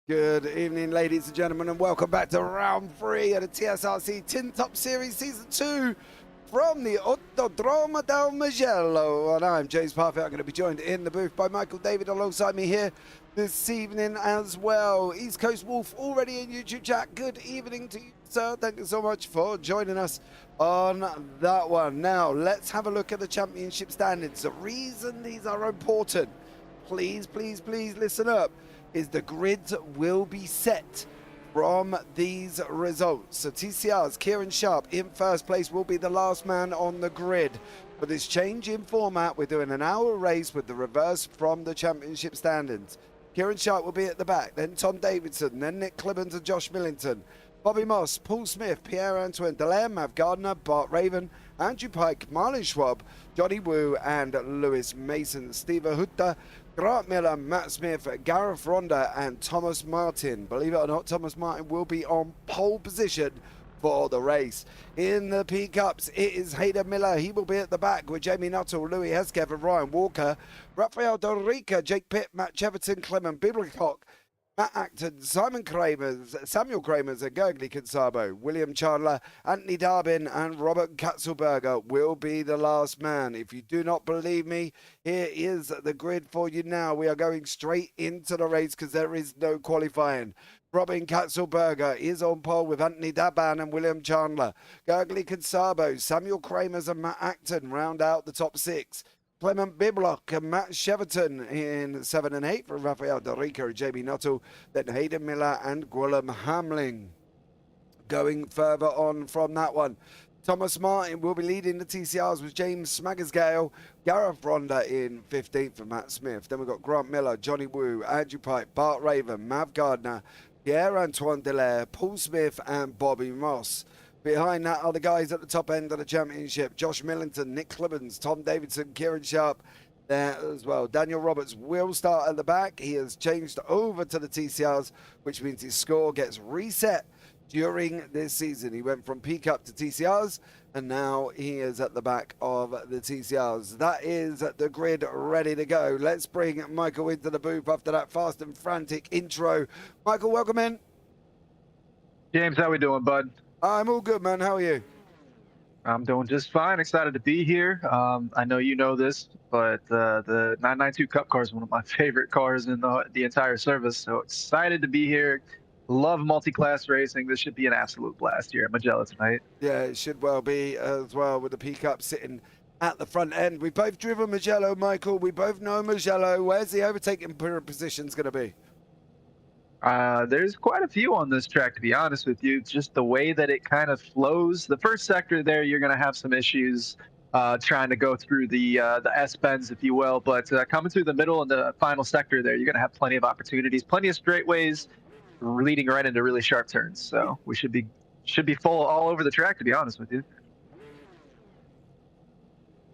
Good evening, ladies and gentlemen, and welcome back to round 3 of the TSRC Tin Top Series Season 2 from the Autodromo del Mugello. And I'm James Parfait. I'm going to be joined in the booth by Michael David alongside me here this evening as well. East Coast Wolf already in YouTube chat. Good evening to you, sir. Thank you so much for joining us on that one. Now, let's have a look at the championship standings. The reason these are important, please listen up, is the grids will be set from these results. So TCR's Kieran Sharp in first place will be the last man on the grid. For this change in format, we're doing an hour race with the reverse from the championship standings. Kieran Sharp will be at the back, then Tom Davidson, then Nick Clibbons and Josh Millington. Bobby Moss, Paul Smith, Pierre-Antoine Delaire, Mav Gardner, Bart Raven, Andrew Pike, Marlon Schwab, Johnny Wu and Lewis Mason. Steve Hutta, Grant Miller, Matt Smith, Gareth Ronda and Thomas Martin. Believe it or not, Thomas Martin will be on pole position for the race. In the P-Cups, it is Hayden Miller. He will be at the back with Jamie Nuttall, Louis Hesketh and Ryan Walker. Rafael Dorica, Jake Pitt, Matt Cheverton, Clement Biblicock, Matt Acton, Samuel Kramers and Gergely Kinsabo, William Chandler, Anthony Darbin and Robert Katzelberger will be the last man. If you do not believe me, here is the grid for you now. We are going straight into the race because there is no qualifying. Robin Katzelberger is on pole with Anthony Daban and William Chandler. Gergely Kinsabo, Samuel Kramers and Matt Acton round out the top 6. Clement Biblock and Matt Cheverton in 7 and 8 for Rafael Dorica and Jamie Nuttall. Then Hayden Miller and Gwilym Hamling. Going further on from that one, Thomas Martin will be leading the TCRs with James Smaggersgale, Gareth Ronda in 15th for Matt Smith. Then we've got Grant Miller, Johnny Wu, Andrew Pike, Bart Raven, Mav Gardner, Pierre-Antoine Delaire, Paul Smith and Bobby Moss. Behind that are the guys at the top end of the championship. Josh Millington, Nick Clibbons, Tom Davidson, Kieran Sharp there as well. Daniel Roberts will start at the back. He has changed over to the TCRs, which means his score gets reset during this season. He went from P-Cup to TCRs, and now he is at the back of the TCRs. That is the grid ready to go. Let's bring Michael into the booth after that fast and frantic intro. Michael, welcome in. James, how we doing, bud? I'm all good, man. How are you? I'm doing just fine. Excited to be here. I know you know this, but the 992 Cup car is one of my favorite cars in the entire service. So excited to be here. Love multi-class racing. This should be an absolute blast here at Mugello tonight. Yeah, it should well be as well, with the P-Cup sitting at the front end. We've both driven Mugello, Michael. We both know Mugello. Where's the overtaking positions going to be? There's quite a few on this track, to be honest with you. Just the way that it kind of flows. The first sector there, you're going to have some issues trying to go through the S-bends, if you will. But coming through the middle and the final sector there, you're going to have plenty of opportunities, plenty of straightaways leading right into really sharp turns. So we should be full all over the track, to be honest with you.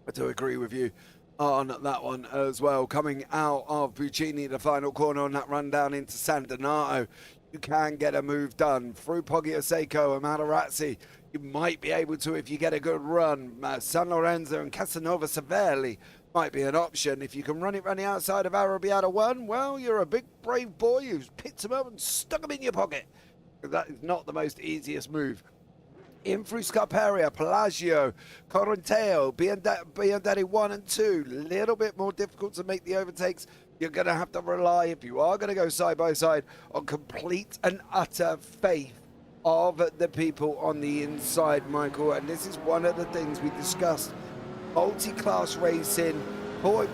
I do agree with you on that one as well. Coming out of Puccini, the final corner on that run down into San Donato, you can get a move done through Poggio Seco and Matarazzi. You might be able to if you get a good run. San Lorenzo and Casanova Savelli might be an option. If you can run it around the outside of Arrabbiata 1, well, you're a big brave boy who's picked them up and stuck them in your pocket. That is not the most easiest move. In through Scarperia, Pelagio, Corinteo, Biandetti 1 and 2. Little bit more difficult to make the overtakes. You're going to have to rely, if you are going to go side by side, on complete and utter faith of the people on the inside, Michael. And this is one of the things we discussed. Multi-class racing,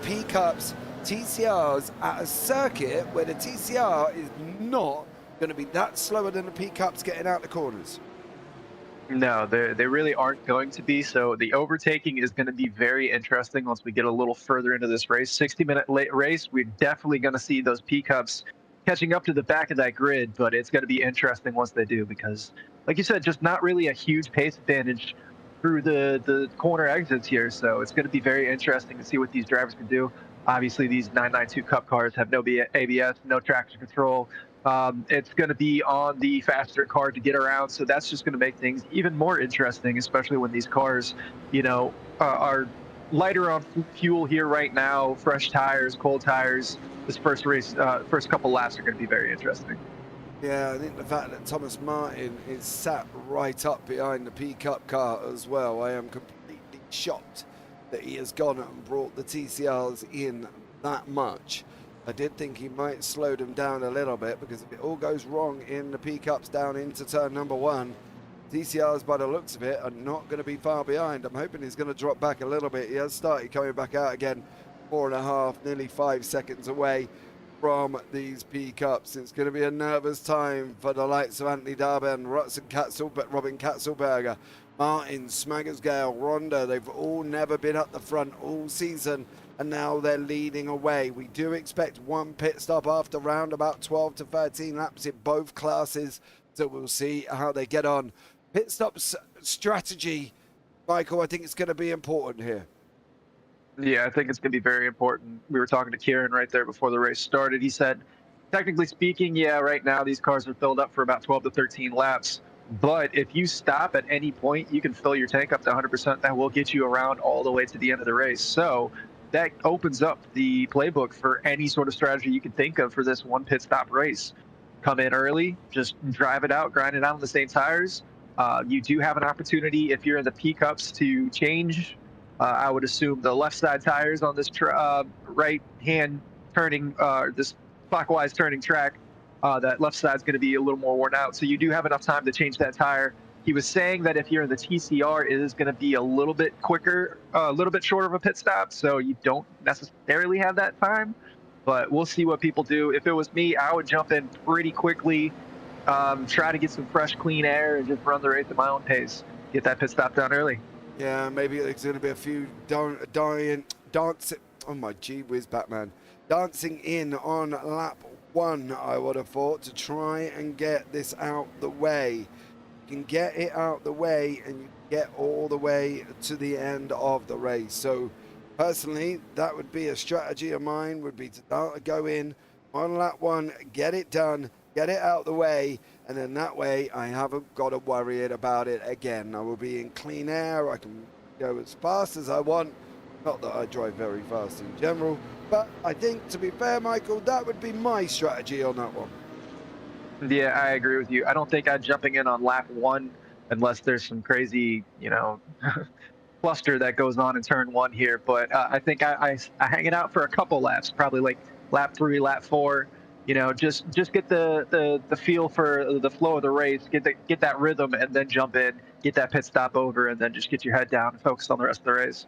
P-Cups, TCRs at a circuit where the TCR is not going to be that slower than the P-Cups getting out the corners. No, they really aren't going to be. So the overtaking is going to be very interesting once we get a little further into this race. 60-minute late race, we're definitely going to see those P-Cups catching up to the back of that grid, but it's going to be interesting once they do because, like you said, just not really a huge pace advantage through the corner exits here. So it's going to be very interesting to see what these drivers can do. Obviously, these 992 Cup cars have no ABS, no traction control. It's going to be on the faster car to get around, so that's just going to make things even more interesting, especially when these cars, are lighter on fuel here right now, fresh tires, cold tires. This first race, first couple laps are going to be very interesting. Yeah, I think the fact that Thomas Martin is sat right up behind the P-Cup car as well, I am completely shocked that he has gone and brought the TCRs in that much. I did think he might slow them down a little bit, because if it all goes wrong in the P-Cups down into turn number 1, TCRs, by the looks of it, are not going to be far behind. I'm hoping he's going to drop back a little bit. He has started coming back out again, 4.5, nearly 5 seconds away from these P-Cups. It's going to be a nervous time for the likes of Anthony Darben, Robin Katzelberger, Martin, Smaggersgale, Ronda. They've all never been up the front all season, and now they're leading away. We do expect one pit stop after round about 12 to 13 laps in both classes, so we'll see how they get on. Pit stop strategy, Michael, I think it's going to be important here. Yeah, I think it's going to be very important. We were talking to Kieran right there before the race started. He said, technically speaking, yeah, right now these cars are filled up for about 12 to 13 laps. But if you stop at any point, you can fill your tank up to 100%. That will get you around all the way to the end of the race. So that opens up the playbook for any sort of strategy you can think of for this one pit stop race. Come in early, just drive it out, grind it out on the same tires. You do have an opportunity if you're in the P-Cups to change. I would assume the left side tires on this right hand turning, this clockwise turning track, that left side is going to be a little more worn out. So you do have enough time to change that tire. He was saying that if you're in the TCR, it is going to be a little bit quicker, a little bit shorter of a pit stop. So you don't necessarily have that time, but we'll see what people do. If it was me, I would jump in pretty quickly, try to get some fresh, clean air, and just run the race at my own pace. Get that pit stop done early. Yeah, maybe there's going to be a few dancing. Oh my gee whiz, Batman! Dancing in on lap 1, I would have thought, to try and get this out the way. You can get it out the way, and you get all the way to the end of the race. So, personally, that would be a strategy of mine. Would be to go in on lap 1, get it done, get it out the way, and then that way I haven't got to worry about it again. I will be in clean air. I can go as fast as I want. Not that I drive very fast in general, but I think, to be fair, Michael, that would be my strategy on that one. Yeah, I agree with you. I don't think I'm jumping in on lap 1 unless there's some crazy, cluster that goes on in turn 1 here. But I think I hang it out for a couple laps, probably like lap 3, lap 4. Just get the feel for the flow of the race, get that rhythm, and then jump in, get that pit stop over, and then just get your head down and focus on the rest of the race.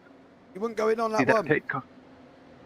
You wouldn't go in on that one?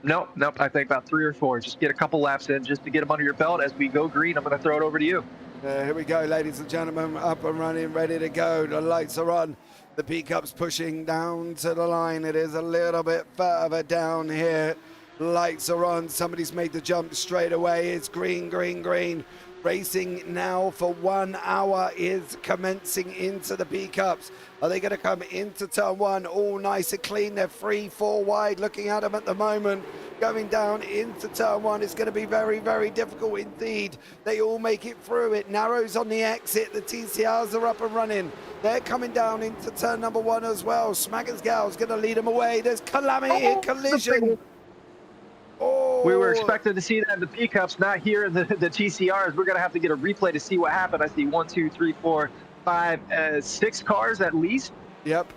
Nope. I think about 3 or 4. Just get a couple laps in just to get them under your belt. As we go green, I'm going to throw it over to you. Here we go, ladies and gentlemen, up and running, ready to go. The lights are on. The P-Cup's pushing down to the line. It is a little bit further down here. Lights are on. Somebody's made the jump straight away. It's green, green, green. Racing now for 1 hour is commencing into the P-Cups. Are they going to come into turn 1 all nice and clean? They're 3-4 wide, looking at them at the moment. Going down into turn 1, it's going to be very, very difficult indeed. They all make it through. It narrows on the exit. The TCRs are up and running. They're coming down into turn number 1 as well. Smaggersgale's going to lead them away. There's calamity, collision. Oh. We were expecting to see that in the P-Cups, not here in the TCRs. We're going to have to get a replay to see what happened. I see 1, 2, 3, 4, 5, 6 cars at least. Yep.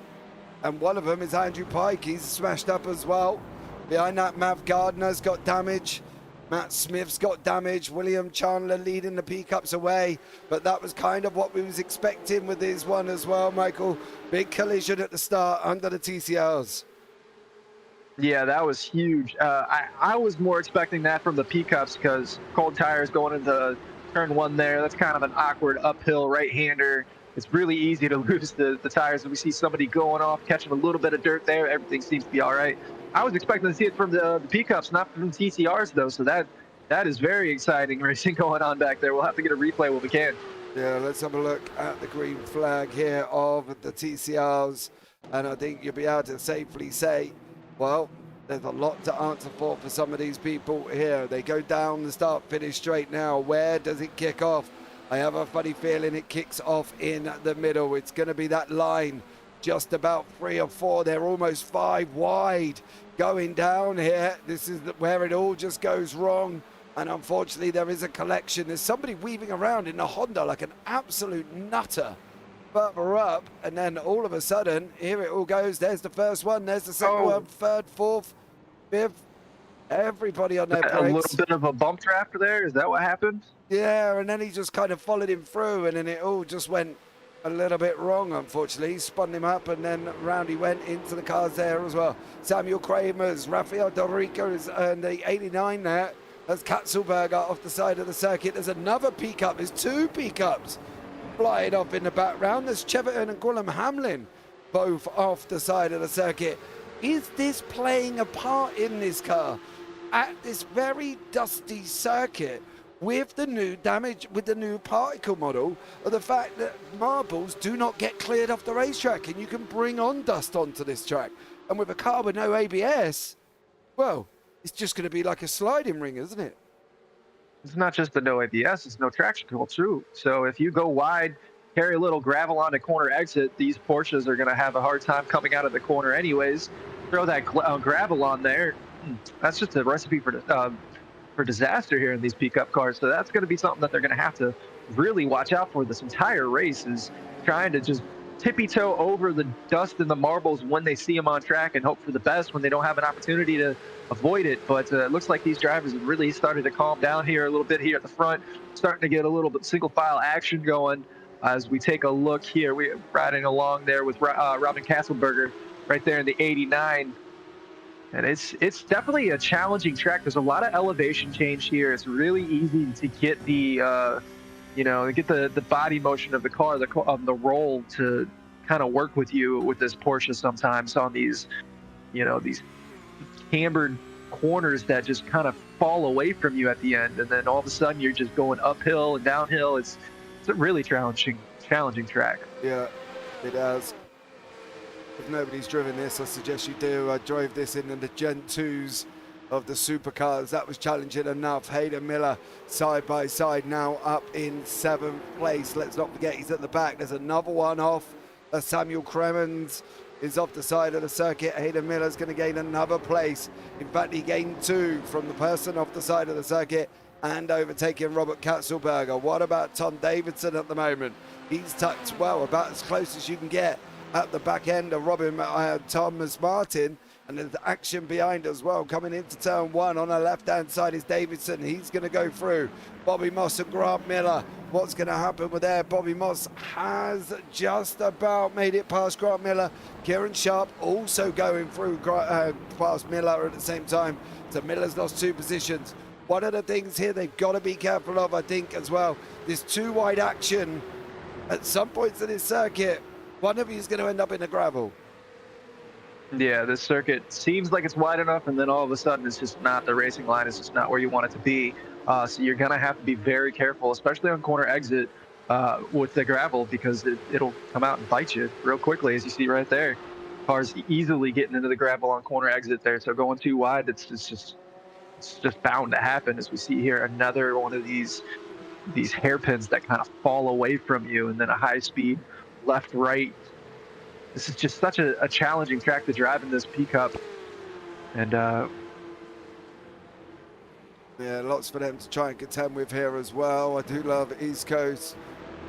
And one of them is Andrew Pike. He's smashed up as well. Behind that, Mav Gardner's got damage. Matt Smith's got damage. William Chandler leading the P-Cups away. But that was kind of what we was expecting with this one as well, Michael. Big collision at the start under the TCRs. Yeah, that was huge. I was more expecting that from the P-Cups because cold tires going into turn 1 there. That's kind of an awkward uphill right-hander. It's really easy to lose the tires. And we see somebody going off, catching a little bit of dirt there. Everything seems to be all right. I was expecting to see it from the P-Cups, not from the TCRs, though. So that is very exciting racing going on back there. We'll have to get a replay when we can. Yeah, let's have a look at the green flag here of the TCRs. And I think you'll be able to safely say, well, there's a lot to answer for some of these people here. They go down the start-finish straight now. Where does it kick off? I have a funny feeling it kicks off in the middle. It's going to be that line, just about 3 or 4. They're almost 5 wide going down here. This is where it all just goes wrong. And unfortunately, there is a collection. There's somebody weaving around in the Honda like an absolute nutter. Further up, and then all of a sudden, here it all goes. There's the first one, there's the second one, third, fourth, fifth. Everybody on their brakes. A little bit of a bump draft there. Is that what happened? Yeah, and then he just kind of followed him through, and then it all just went a little bit wrong, unfortunately. He spun him up, and then round he went into the cars there as well. Samuel Kramers, Rafael Dorica is earned the 89 there. That's Katzelberger off the side of the circuit. There's another pickup. There's two pickups flying off in the background. There's Cheverton and Gwilym Hamlin both off the side of the circuit. Is this playing a part in this car at this very dusty circuit with the new damage, with the new particle model, of the fact that marbles do not get cleared off the racetrack and you can bring on dust onto this track? And with a car with no ABS, well, it's just going to be like a sliding ring, isn't it? It's not just the no ABS, it's no traction control too. So if you go wide, carry a little gravel on the corner exit, these Porsches are going to have a hard time coming out of the corner anyways. Throw that gravel on there. That's just a recipe for disaster here in these pickup cars. So that's going to be something that they're going to have to really watch out for this entire race, is trying to just tippy-toe over the dust and the marbles when they see them on track and hope for the best when they don't have an opportunity to avoid it. But it looks like these drivers have really started to calm down here a little bit here at the front, starting to get a little bit single file action going. As we take a look here, we're riding along there with Robin Kasselberger right there in the 89. And it's definitely a challenging track. There's a lot of elevation change here. It's really easy to get the the body motion of the car, the roll, to kind of work with you with this Porsche sometimes on these cambered corners that just kind of fall away from you at the end, and then all of a sudden you're just going uphill and downhill. It's a really challenging track. Yeah, it has. If nobody's driven this, I suggest you do. I drove this in the Gen 2s of the supercars. That was challenging enough. Hayden Miller side by side now up in 7th place. Let's not forget he's at the back. There's another one off. Samuel Kremens is off the side of the circuit. Hayden Miller's going to gain another place. In fact, he gained 2 from the person off the side of the circuit and overtaking Robert Katzelberger. What about Tom Davidson at the moment? He's tucked, well, about as close as you can get at the back end of Thomas Martin. And there's action behind as well. Coming into turn 1 on the left-hand side is Davidson. He's going to go through. Bobby Moss and Grant Miller. What's going to happen with there? Bobby Moss has just about made it past Grant Miller. Kieran Sharp also going through past Miller at the same time. So Miller's lost 2 positions. One of the things here they've got to be careful of, I think, as well, this 2-wide action at some points in this circuit. One of you is going to end up in the gravel. Yeah, this circuit seems like it's wide enough, and then all of a sudden it's just not. The racing line is just not where you want it to be. So you're going to have to be very careful, especially on corner exit with the gravel, because it'll come out and bite you real quickly, as you see right there. Cars easily getting into the gravel on corner exit there. So going too wide, it's just bound to happen, as we see here. Another one of these hairpins that kind of fall away from you, and then a high speed left, right. This is just such a challenging track to drive in this pickup. And yeah, lots for them to try and contend with here as well. I do love East Coast.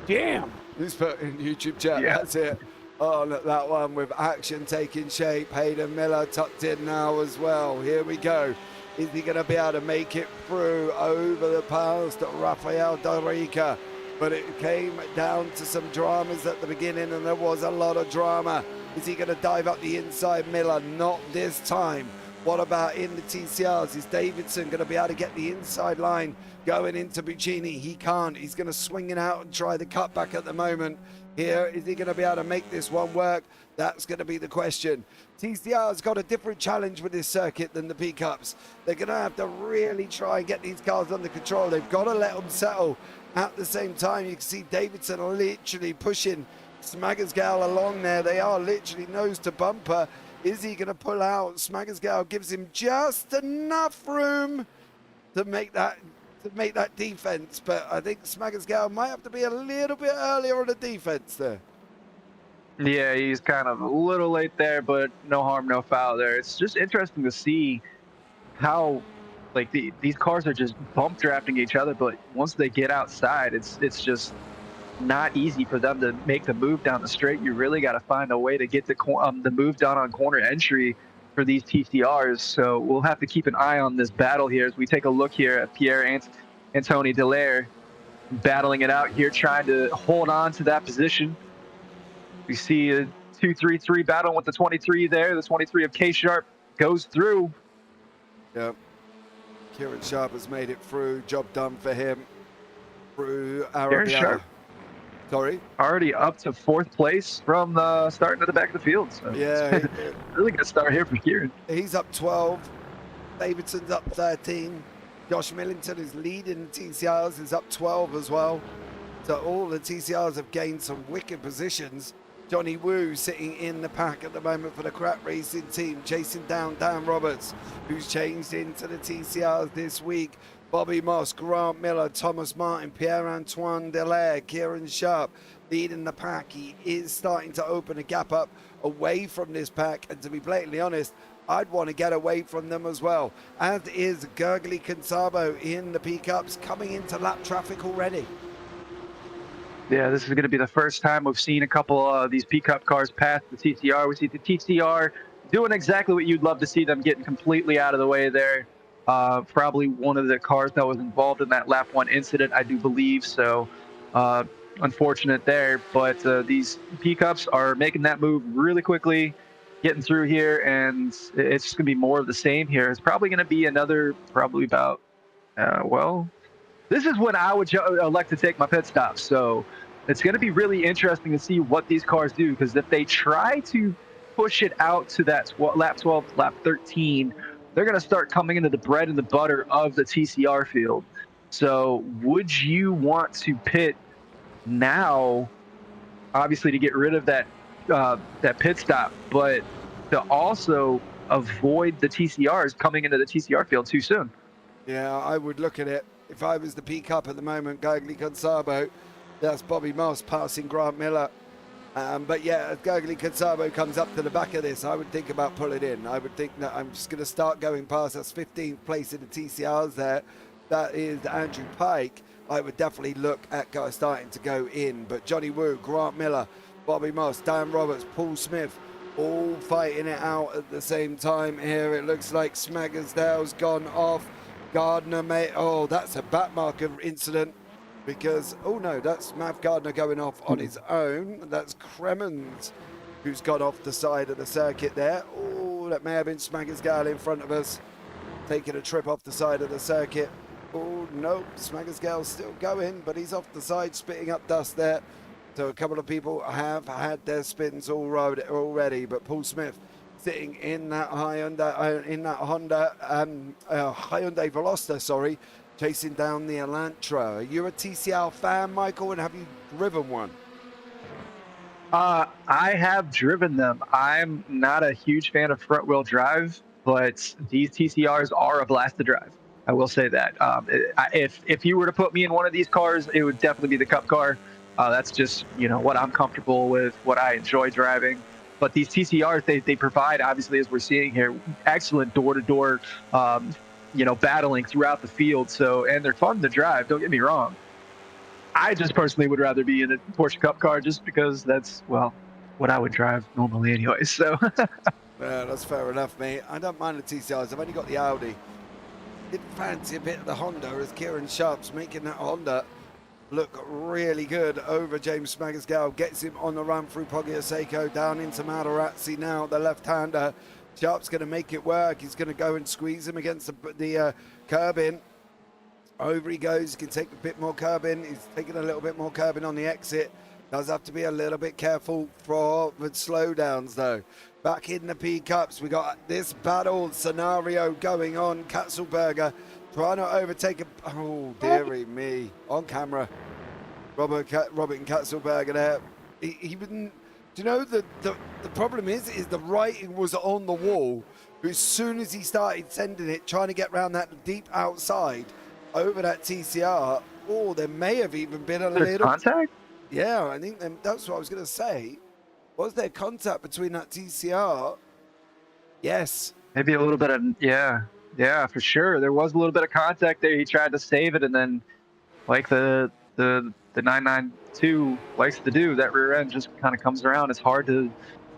Damn! Who's put in YouTube chat? Yeah. That's it. Oh, look, that one with action taking shape. Hayden Miller tucked in now as well. Here we go. Is he going to be able to make it through over the past Rafael Dorica? But it came down to some dramas at the beginning, and there was a lot of drama. Is he going to dive up the inside? Miller? Not this time. What about in the TCRs? Is Davidson going to be able to get the inside line going into Buccini? He can't. He's going to swing it out and try the cutback at the moment. Here, is he going to be able to make this one work? That's going to be the question. TCR's got a different challenge with this circuit than the pickups. They're going to have to really try and get these cars under control. They've got to let them settle. At the same time, you can see Davidson literally pushing Smaggersgale along there. They are literally nose to bumper. Is he going to pull out? Smaggersgale gives him just enough room to make that defense, but I think Smaggersgale might have to be a little bit earlier on the defense there. Yeah, he's kind of a little late there, but no harm, no foul there. It's just interesting to see how like these cars are just bump drafting each other, but once they get outside, it's just not easy for them to make the move down the straight. You really got to find a way to get the move done on corner entry for these TCRs. So we'll have to keep an eye on this battle here as we take a look here at Antony Delaire battling it out here, trying to hold on to that position. We see a 2-3-3 battle with the 23 there. The 23 of K Sharp goes through. Yep. Kieran Sharp has made it through. Job done for him. Through Kieran Sharp. Sorry? Already up to 4th place from the starting at the back of the field. So yeah. Really good start here for Kieran. He's up 12. Davidson's up 13. Josh Millington is leading the TCRs, is up 12 as well. So all the TCRs have gained some wicked positions. Johnny Wu sitting in the pack at the moment for the Crap Racing team, chasing down Dan Roberts, who's changed into the TCRs this week. Bobby Moss, Grant Miller, Thomas Martin, Pierre-Antoine Delaire, Kieran Sharp leading the pack. He is starting to open a gap up away from this pack, and to be blatantly honest, I'd want to get away from them as well. As is Gurgly Consabo in the P-Cups, coming into lap traffic already. Yeah, this is going to be the first time we've seen a couple of these P-Cup cars pass the TCR. We see the TCR doing exactly what you'd love to see them, getting completely out of the way there. Probably one of the cars that was involved in that lap 1 incident, I do believe. So unfortunate there. But these P-Cups are making that move really quickly, getting through here, and it's just going to be more of the same here. It's probably going to be another, probably about, well, this is when I would elect to take my pit stop. So it's going to be really interesting to see what these cars do, because if they try to push it out to that lap 12, lap 13, they're going to start coming into the bread and the butter of the TCR field. So would you want to pit now, obviously to get rid of that pit stop, but to also avoid the TCRs coming into the TCR field too soon? Yeah, I would look at it. If I was the P-Cup at the moment, Gurgly Consabo, that's Bobby Moss passing Grant Miller. But yeah, as Gurgly Consabo comes up to the back of this, I would think about pulling in. I would think that I'm just going to start going past. That's 15th place in the TCRs there. That is Andrew Pike. I would definitely look at starting to go in. But Johnny Wu, Grant Miller, Bobby Moss, Dan Roberts, Paul Smith, all fighting it out at the same time here. It looks like Smaggersdale's gone off. Gardner, that's a back marker incident, because, oh no, that's Mav Gardner going off on his own. That's Cremens who's got off the side of the circuit there. Oh, that may have been Smaggersdale in front of us, taking a trip off the side of the circuit. Oh no, Smaggersdale's still going, but he's off the side, spitting up dust there. So a couple of people have had their spins already, but Paul Smith sitting in that Hyundai Veloster, chasing down the Elantra. Are you a TCR fan, Michael, and have you driven one? I have driven them. I'm not a huge fan of front-wheel drive, but these TCRs are a blast to drive. I will say that. If you were to put me in one of these cars, it would definitely be the Cup car. That's just, what I'm comfortable with, what I enjoy driving. But these TCRs, they provide, obviously, as we're seeing here, excellent door-to-door, battling throughout the field. So, and they're fun to drive. Don't get me wrong. I just personally would rather be in a Porsche Cup car, just because that's, well, what I would drive normally anyway. So, yeah, that's fair enough, mate. I don't mind the TCRs. I've only got the Audi. Didn't fancy a bit of the Honda, as Kieran Sharp's making that Honda look really good over James Smaggersdale. Gets him on the run through Pogiaseko down into Matarazzi now, the left-hander. Sharp's going to make it work. He's going to go and squeeze him against the curb in. Over he goes. He can take a bit more curb in. He's taking a little bit more curb in on the exit. Does have to be a little bit careful for the slowdowns, though. Back in the P-Cups, we got this battle scenario going on. Katzelberger trying to overtake him. Oh, dearie me. On camera. Robert and Katzelberger there. He wouldn't. Do you know the problem is the writing was on the wall. As soon as he started sending it, trying to get around that deep outside over that TCR, there may have even been a little contact. Yeah, I think that's what I was going to say. Was there contact between that TCR? Yes. Maybe a little bit of, yeah. Yeah, for sure. There was a little bit of contact there. He tried to save it, and then like the 992 likes to do, that rear end just kind of comes around. It's hard to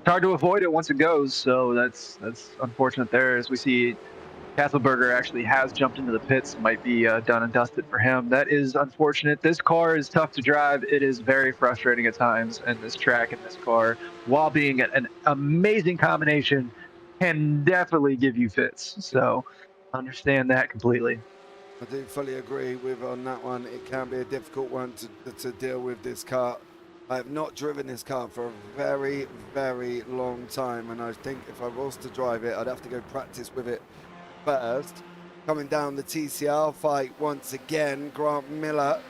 avoid it once it goes. So that's unfortunate there. As we see, Kasselberger actually has jumped into the pits, might be done and dusted for him. That is unfortunate. This car is tough to drive. It is very frustrating at times, and this track and this car, while being an amazing combination, can definitely give you fits. So understand that completely. I do fully agree with on that one. It can be a difficult one to deal with this car. I have not driven this car for a very, very long time, and I think if I was to drive it, I'd have to go practice with it first. Coming down the TCR fight once again, Grant Miller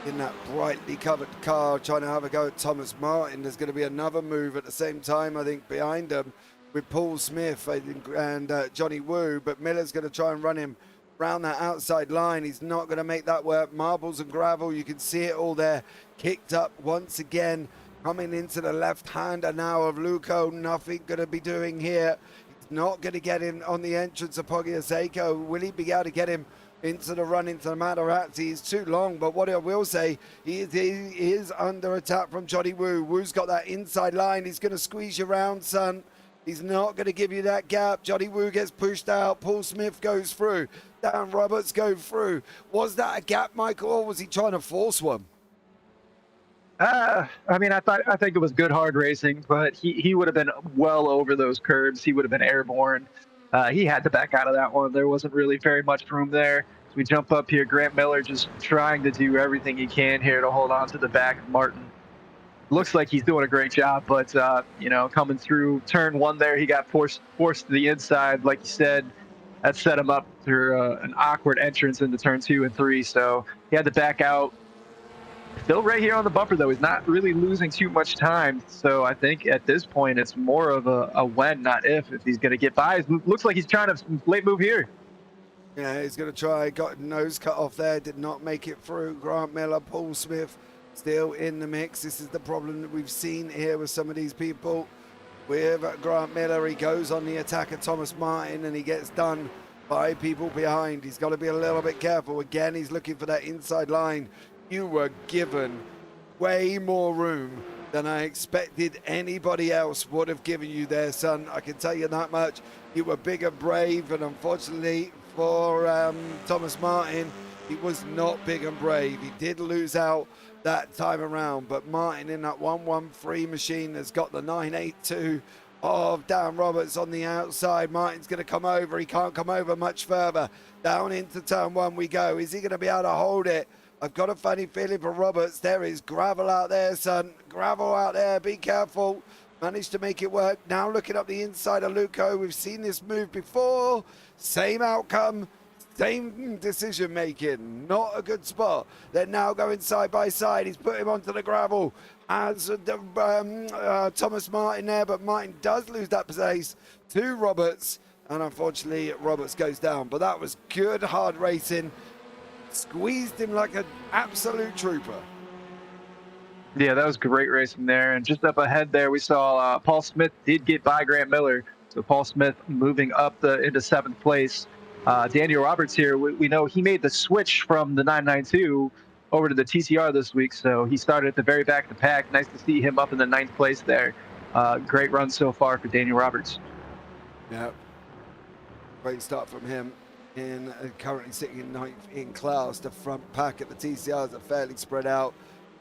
in that brightly covered car trying to have a go at Thomas Martin. There's going to be another move at the same time, I think, behind them with Paul Smith and Johnny Woo, but Miller's going to try and run him around that outside line. He's not going to make that work. Marbles and gravel, you can see it all there. Kicked up once again, coming into the left-hander now of Luco. Nothing going to be doing here. He's not going to get in on the entrance of Pogiaseko. Will he be able to get him into the run into the Matarazzi? He's too long, but what I will say, he is under attack from Johnny Woo. Woo's got that inside line. He's going to squeeze you around, son. He's not going to give you that gap. Johnny Woo gets pushed out. Paul Smith goes through. Dan Roberts go through. Was that a gap, Michael, or was he trying to force one? I mean, I think it was good hard racing, but he would have been well over those curbs. He would have been airborne. He had to back out of that one. There wasn't really very much room there. As we jump up here, Grant Miller just trying to do everything he can here to hold on to the back of Martin. Looks like he's doing a great job, but coming through turn one there, he got forced to the inside, like you said. That set him up for an awkward entrance into turn 2 and 3. So he had to back out. Still right here on the bumper, though. He's not really losing too much time. So I think at this point, it's more of a when, not if he's going to get by. It looks like he's trying to late move here. Yeah, he's going to try. Got nose cut off there. Did not make it through. Grant Miller, Paul Smith still in the mix. This is the problem that we've seen here with some of these people. With Grant Miller, he goes on the attack of Thomas Martin and he gets done by people behind. He's got to be a little bit careful. Again, he's looking for that inside line. You were given way more room than I expected anybody else would have given you there, son. I can tell you that much. You were big and brave, and unfortunately for Thomas Martin, he was not big and brave. He did lose out that time around, but Martin in that 113 machine has got the 982 of Dan Roberts on the outside. Martin's going to come over. He can't come over much further. Down into turn 1 we go. Is he going to be able to hold it? I've got a funny feeling for Roberts. There is gravel out there, son. Gravel out there. Be careful. Managed to make it work. Now looking up the inside of Luco. We've seen this move before. Same outcome. Same decision making. Not a good spot. They're now going side by side. He's put him onto the gravel. As Thomas Martin there, but Martin does lose that place to Roberts. And unfortunately, Roberts goes down. But that was good hard racing. Squeezed him like an absolute trooper. Yeah, that was great racing there. And just up ahead there, we saw Paul Smith did get by Grant Miller. So Paul Smith moving up into 7th place. Daniel Roberts here, we know he made the switch from the 992 over to the TCR this week. So he started at the very back of the pack. Nice to see him up in the 9th place there. Great run so far for Daniel Roberts. Yeah, great start from him. Currently sitting in 9th in class. The front pack at the TCRs are fairly spread out.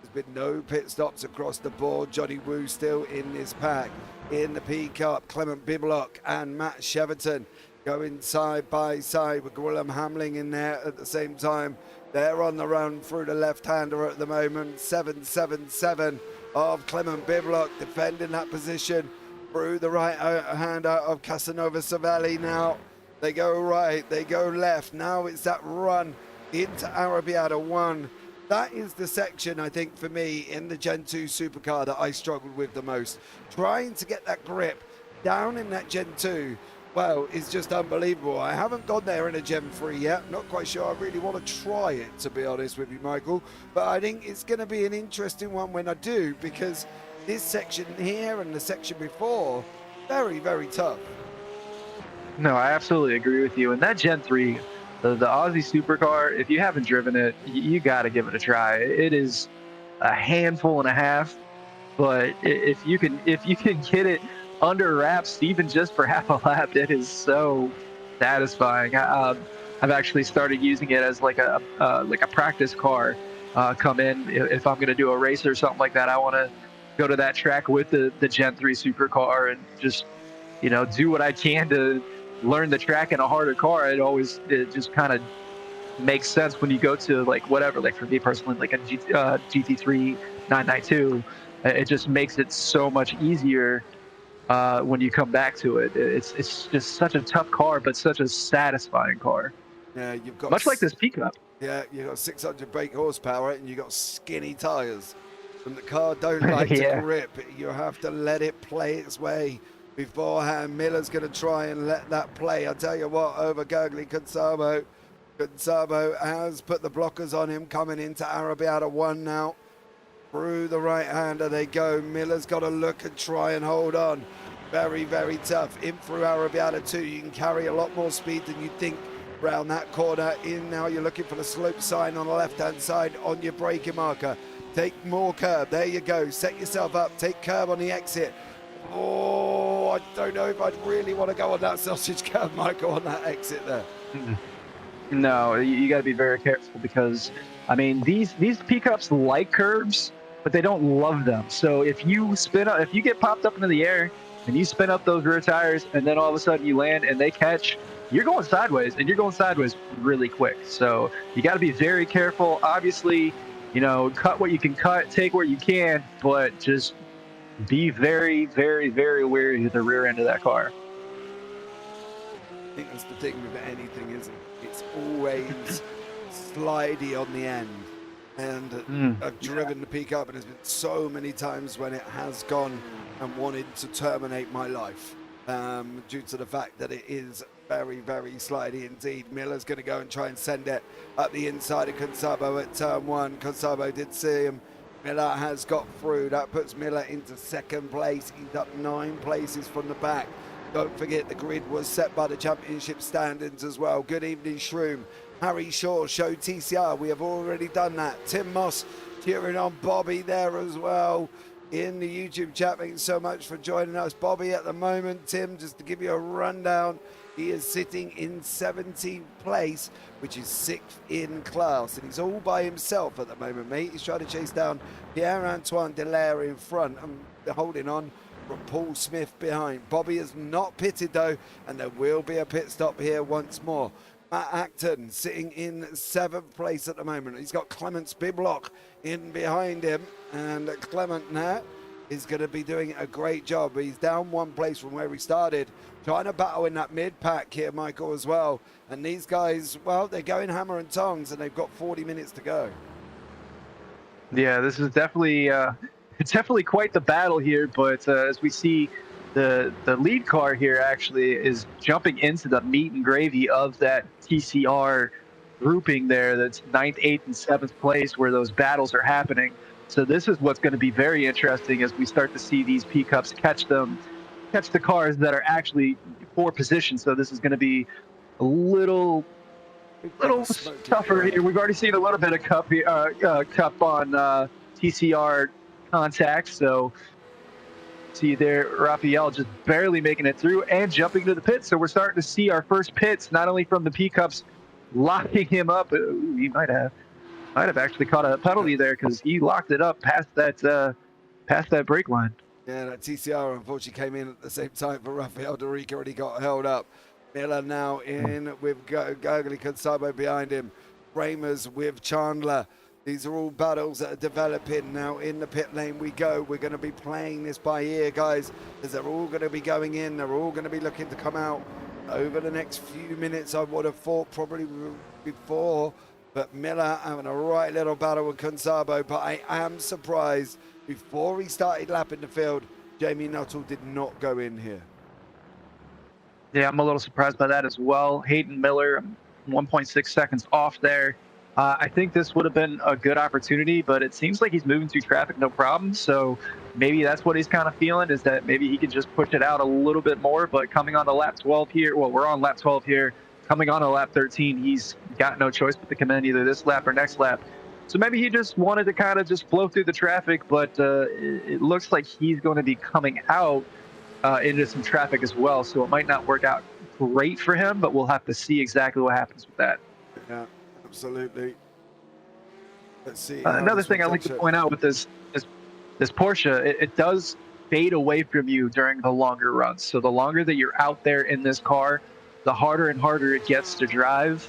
There's been no pit stops across the board. Johnny Woo still in this pack. In the P Cup, Clement Biblock and Matt Cheverton going side by side with Gwilym Hamling in there at the same time. They're on the run through the left-hander at the moment. 777 of Clement Biblock defending that position through the right-hander of Casanova Savelli now. They go right, they go left. Now it's that run into Arabiata 1. That is the section, I think, for me in the Gen 2 supercar that I struggled with the most. Trying to get that grip down in that Gen 2, well, it's just unbelievable. I haven't gone there in a Gen 3 yet. Not quite sure I really want to try it, to be honest with you, Michael. But I think it's going to be an interesting one when I do, because this section here and the section before, very, very tough. No, I absolutely agree with you. And that Gen 3, the Aussie supercar, if you haven't driven it, you got to give it a try. It is a handful and a half, but if you can get it under wraps, even just for half a lap, it is so satisfying. I've actually started using it as like a practice car. Come in if I'm going to do a race or something like that. I want to go to that track with the Gen 3 supercar and just do what I can to learn the track in a harder car. It just kind of makes sense when you go to like whatever, like for me personally, like a GT3 992. It just makes it so much easier when you come back to it. It's just such a tough car, but such a satisfying car. Yeah, you've got Much like this pickup. yeah, you've got 600 brake horsepower and you've got skinny tires. And the car don't like to Yeah. grip. You have to let it play its way beforehand. Miller's going to try and let that play. I tell you what, over Gurgly Consabo. Consabo has put the blockers on him, coming into Arabiata 1 now. Through the right-hander they go. Miller's got to look and try and hold on. Very, very tough. In through Arabiata 2. You can carry a lot more speed than you think round that corner. In now, you're looking for the slope sign on the left-hand side on your braking marker. Take more curb. There you go. Set yourself up. Take curb on the exit. Oh, I don't know if I'd really want to go on that sausage curb, Michael, on that exit there. No, you got to be very careful because I mean these pickups like curves, but they don't love them. So if you get popped up into the air and you spin up those rear tires, and then all of a sudden you land and they catch, you're going sideways, and you're going sideways really quick. So you got to be very careful. Obviously, cut what you can cut, take what you can, but just be very, very, very wary of the rear end of that car. I think that's the thing with anything, isn't it? It's always slidey on the end. And I've driven the pickup, and there's been so many times when it has gone and wanted to terminate my life due to the fact that it is very, very slidey indeed. Miller's going to go and try and send it up the inside of Consabo at turn 1. Consabo did see him. Miller has got through. That puts Miller into second place. He's up 9 places from the back. Don't forget the grid was set by the championship standards as well. Good evening, Shroom. Harry Shaw, show TCR. We have already done that. Tim Moss cheering on Bobby there as well in the YouTube chat. Thank you so much for joining us. Bobby at the moment, Tim, just to give you a rundown, he is sitting in 17th place, which is 6th in class. And he's all by himself at the moment, mate. He's trying to chase down Pierre-Antoine Delaire in front and holding on from Paul Smith behind. Bobby is not pitted though, and there will be a pit stop here once more. Matt Acton sitting in 7th place at the moment. He's got Clement Spiblock in behind him, and Clement now is going to be doing a great job. He's down 1 place from where he started, trying to battle in that mid-pack here, Michael, as well. And these guys, well, they're going hammer and tongs, and they've got 40 minutes to go. Yeah, this is definitely it's definitely quite the battle here. But as we see, the lead car here actually is jumping into the meat and gravy of that TCR grouping there. That's 9th, 8th, and 7th place where those battles are happening. So this is what's going to be very interesting as we start to see these P-Cups catch the cars that are actually for position. So this is going to be a little tougher here. We've already seen a little bit of cup on TCR contact. So see there, Raphael just barely making it through and jumping to the pit. So we're starting to see our first pits, not only from the P-Cups locking him up. He might have actually caught a penalty there because he locked it up past that brake line. Yeah, that TCR unfortunately came in at the same time for Rafael Dorica, and he got held up. Miller now in with Gurgly Consabo behind him. Framers with Chandler. These are all battles that are developing now. In the pit lane we go. We're going to be playing this by ear, guys, as they're all going to be going in. They're all going to be looking to come out over the next few minutes. I would have thought probably before, but Miller having a right little battle with Consabo. But I am surprised, before he started lapping the field, Jamie Nuttall did not go in here. Yeah, I'm a little surprised by that as well. Hayden Miller, 1.6 seconds off there. I think this would have been a good opportunity, but it seems like he's moving through traffic no problem. So maybe that's what he's kind of feeling, is that maybe he can just push it out a little bit more. But coming on to lap 12 here, well, we're on lap 12 here. Coming on to lap 13, he's got no choice but to come in either this lap or next lap. So maybe he just wanted to kind of just flow through the traffic, but it looks like he's going to be coming out into some traffic as well. So it might not work out great for him, but we'll have to see exactly what happens with that. Yeah, absolutely. Let's see. Another thing I like to point out with this Porsche, it does fade away from you during the longer runs. So the longer that you're out there in this car, the harder and harder it gets to drive.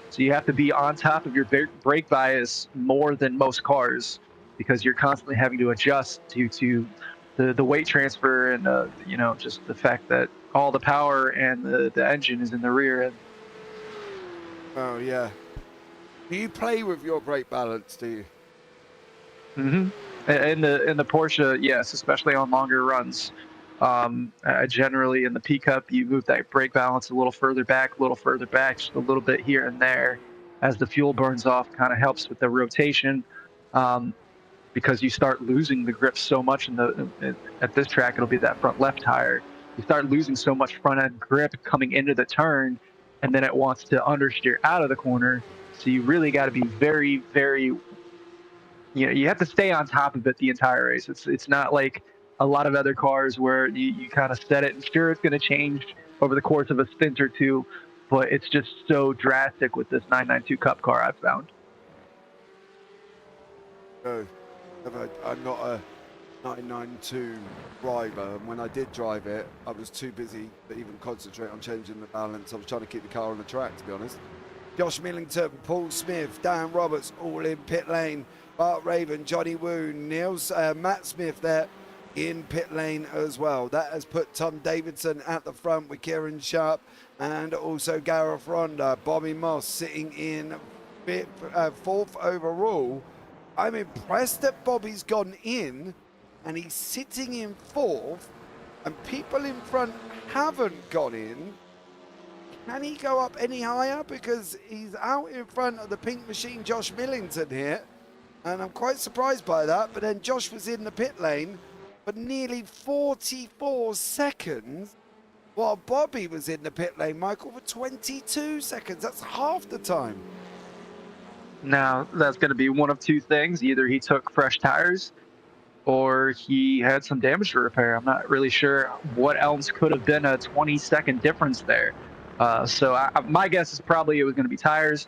So you have to be on top of your brake bias more than most cars, because you're constantly having to adjust due to the weight transfer and you know, just the fact that all the power and the engine is in the rear end. Oh yeah. Do you play with your brake balance? Do you? Mm-hmm. In the Porsche, yes, especially on longer runs. Generally in the P Cup, you move that brake balance a little further back, just a little bit here and there, as the fuel burns off. Kind of helps with the rotation, because you start losing the grip so much at this track. It'll be that front left tire. You start losing so much front end grip coming into the turn, and then it wants to understeer out of the corner. So you really got to be very, very, you know, you have to stay on top of it the entire race. It's not like a lot of other cars where you kind of set it and sure it's going to change over the course of a stint or two, but it's just so drastic with this 992 Cup car, I've found. No, I'm not a 992 driver, and when I did drive it, I was too busy to even concentrate on changing the balance. I was trying to keep the car on the track, to be honest. Josh Millington, Paul Smith, Dan Roberts, all in pit lane. Bart Raven, Johnny Woo, Matt Smith there in pit lane as well. That has put Tom Davidson at the front with Kieran Sharp and also Gareth Ronda. Bobby Moss sitting in fourth overall. I'm impressed that Bobby's gone in and he's sitting in fourth, and people in front haven't gone in. Can he go up any higher? Because he's out in front of the pink machine, Josh Millington here. And I'm quite surprised by that. But then Josh was in the pit lane for nearly 44 seconds, while Bobby was in the pit lane, Michael, for 22 seconds. That's half the time. Now, that's going to be one of two things. Either he took fresh tires or he had some damage to repair. I'm not really sure what else could have been a 20-second difference there. So my guess is probably it was going to be tires.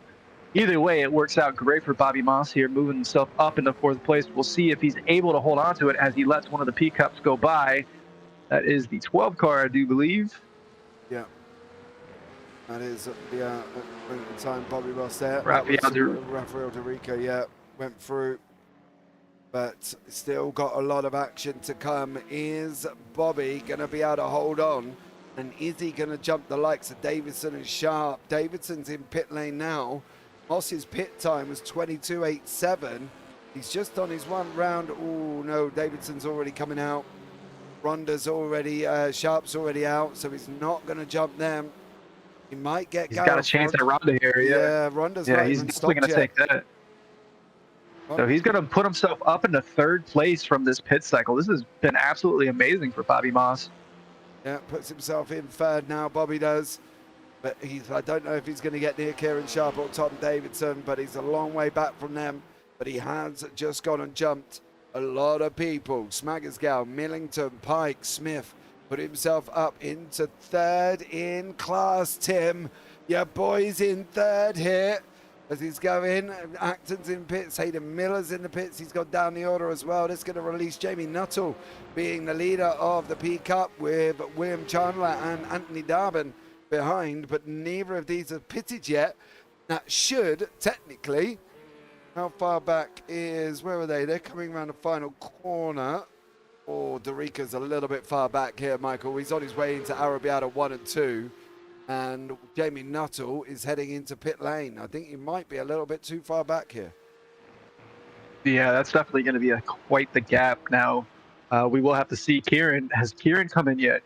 Either way, it works out great for Bobby Moss here, moving himself up into fourth place. We'll see if he's able to hold on to it as he lets one of the P Cups go by. That is the 12 car, I do believe. Yeah. That is the time Bobby Moss there. Rafael DeRico, yeah, went through. But still got a lot of action to come. Is Bobby going to be able to hold on? And is he going to jump the likes of Davidson and Sharp? Davidson's in pit lane now. Moss's pit time was 22.87. He's just on his one round. Oh, no, Davidson's already coming out. Ronda's already, Sharp's already out, so he's not going to jump them. He might get. He's got a chance at Ronda here. Yeah, Ronda's yeah, he's definitely going to take that. So he's going to put himself up into third place from this pit cycle. This has been absolutely amazing for Bobby Moss. Yeah, puts himself in third now, Bobby does. But I don't know if he's going to get near Kieran Sharp or Tom Davidson, but he's a long way back from them. But he has just gone and jumped a lot of people. Smaggersgal, Millington, Pike, Smith put himself up into third in class, Tim. Your boy's in third here as he's going. Acton's in pits, Hayden Miller's in the pits. He's gone down the order as well. This is going to release Jamie Nuttall being the leader of the P Cup with William Chandler and Anthony Darvin behind, but neither of these have pitted yet. That should technically, how far back is, where are they? They're coming around the final corner. Oh, Dorica's a little bit far back here, Michael. He's on his way into Arabiata 1 and 2. And Jamie Nuttall is heading into pit lane. I think he might be a little bit too far back here. Yeah, that's definitely going to be quite the gap now. We will have to see Kieran. Has Kieran come in yet?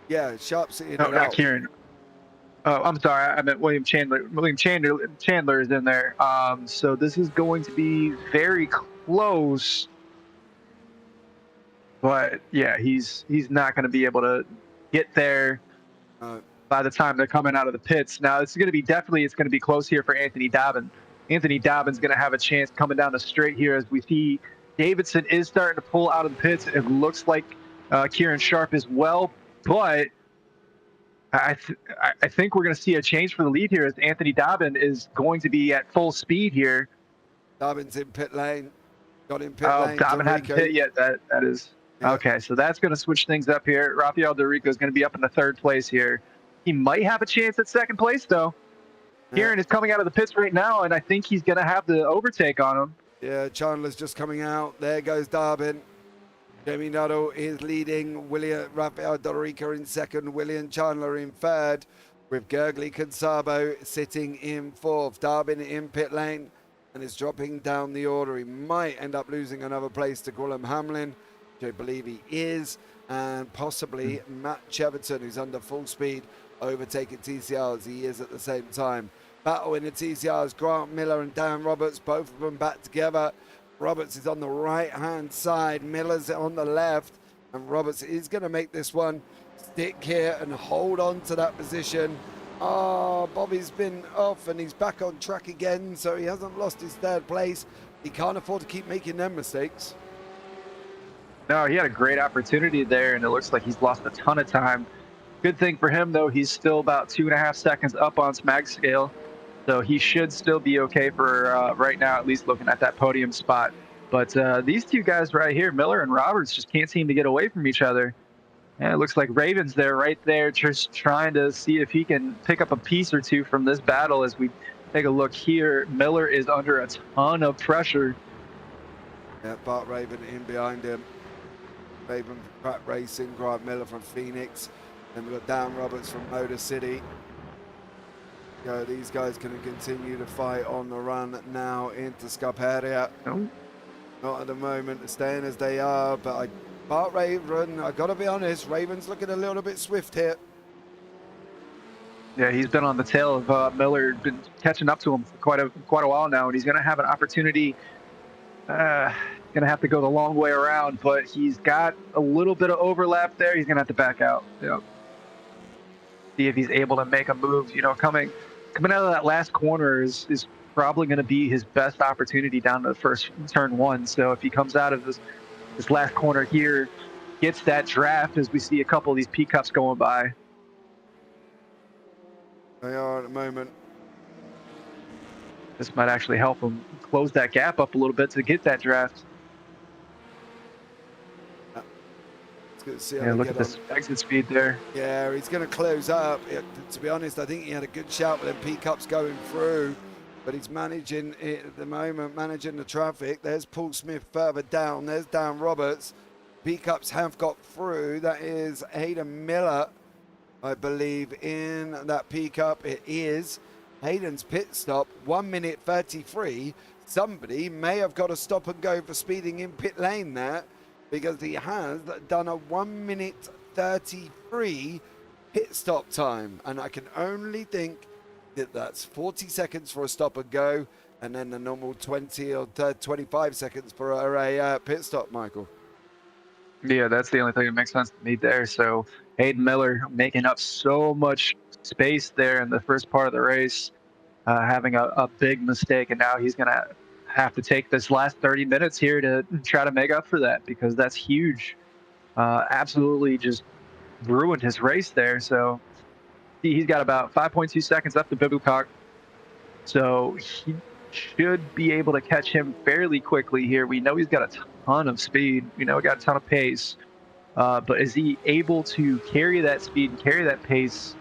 Yeah, Sharp's in. No, not Kieran. Oh, I'm sorry. I meant William Chandler. Chandler is in there. So this is going to be very close. But yeah, he's not going to be able to get there Uh, by the time they're coming out of the pits. Now it's going to be it's going to be close here for Anthony Dobbin. Anthony Dobbin's going to have a chance coming down the straight here as we see Davidson is starting to pull out of the pits. It looks like Kieran Sharp as well, but I think we're going to see a change for the lead here as Anthony Dobbin is going to be at full speed here. Dobbin's in pit lane. Got in pit Oh, lane. Dobbin hadn't Dorico. hit yet. That is Yeah. okay. So that's going to switch things up here. Rafael Dorico is going to be up in the third place here. He might have a chance at second place though. Kieran is coming out of the pits right now, and I think he's going to have the overtake on him. Yeah, Chandler's just coming out. There goes Dobbin. Jamie Nuttall is leading. Rafael Dorico in second. William Chandler in third. With Gergely Consabo sitting in fourth. Dobbin in pit lane and is dropping down the order. He might end up losing another place to Gwilym Hamlin, which I believe he is. And possibly Matt Cheverton, who's under full speed, overtaking TCR as he is at the same time. Battle in the TCRs, Grant Miller and Dan Roberts, both of them back together. Roberts is on the right-hand side, Miller's on the left, and Roberts is going to make this one stick here and hold on to that position. Oh, Bobby's been off and he's back on track again, so he hasn't lost his third place. He can't afford to keep making them mistakes. No, he had a great opportunity there, and it looks like he's lost a ton of time. Good thing for him, though, he's still about 2.5 seconds up on Smag scale. So he should still be okay for right now, at least looking at that podium spot. But these two guys right here, Miller and Roberts, just can't seem to get away from each other. And it looks like Raven's there, right there, just trying to see if he can pick up a piece or two from this battle. As we take a look here, Miller is under a ton of pressure. Yeah, Bart Raven in behind him. Raven from Pratt Racing, Grant Miller from Phoenix. Then we've got Dan Roberts from Motor City. These guys can continue to fight on the run now into Scarperia. Oh. Not at the moment, staying as they are, but Bart Raven, I got to be honest, Raven's looking a little bit swift here. Yeah, he's been on the tail of Miller, been catching up to him for quite a while now, and he's going to have an opportunity. Going to have to go the long way around, but he's got a little bit of overlap there. He's going to have to back out. Yep. See if he's able to make a move. Coming out of that last corner is probably going to be his best opportunity down to the first turn one. So if he comes out of this last corner here, gets that draft as we see a couple of these P-Cups going by. They are at the moment. This might actually help him close that gap up a little bit to get that draft. See yeah, look at this exit speed there. Yeah, he's going to close up. To be honest, I think he had a good shout with them P-Cups going through, but he's managing it at the moment, managing the traffic. There's Paul Smith further down. There's Dan Roberts. P-Cups have got through. That is Hayden Miller, I believe, in that P-Cup. It is Hayden's pit stop, 1 minute 33. Somebody may have got a stop and go for speeding in pit lane there, because he has done a 1 minute 33 pit stop time. And I can only think that that's 40 seconds for a stop and go, and then the normal 20 or 25 seconds for a pit stop, Michael. Yeah, that's the only thing that makes sense to me there. So Hayden Miller making up so much space there in the first part of the race, having a big mistake, and now he's going to have to take this last 30 minutes here to try to make up for that, because that's huge. Absolutely just ruined his race there. So he's got about 5.2 seconds left to Bibucock. So he should be able to catch him fairly quickly here. We know he's got a ton of speed. We know he got a ton of pace. But is he able to carry that speed and carry that pace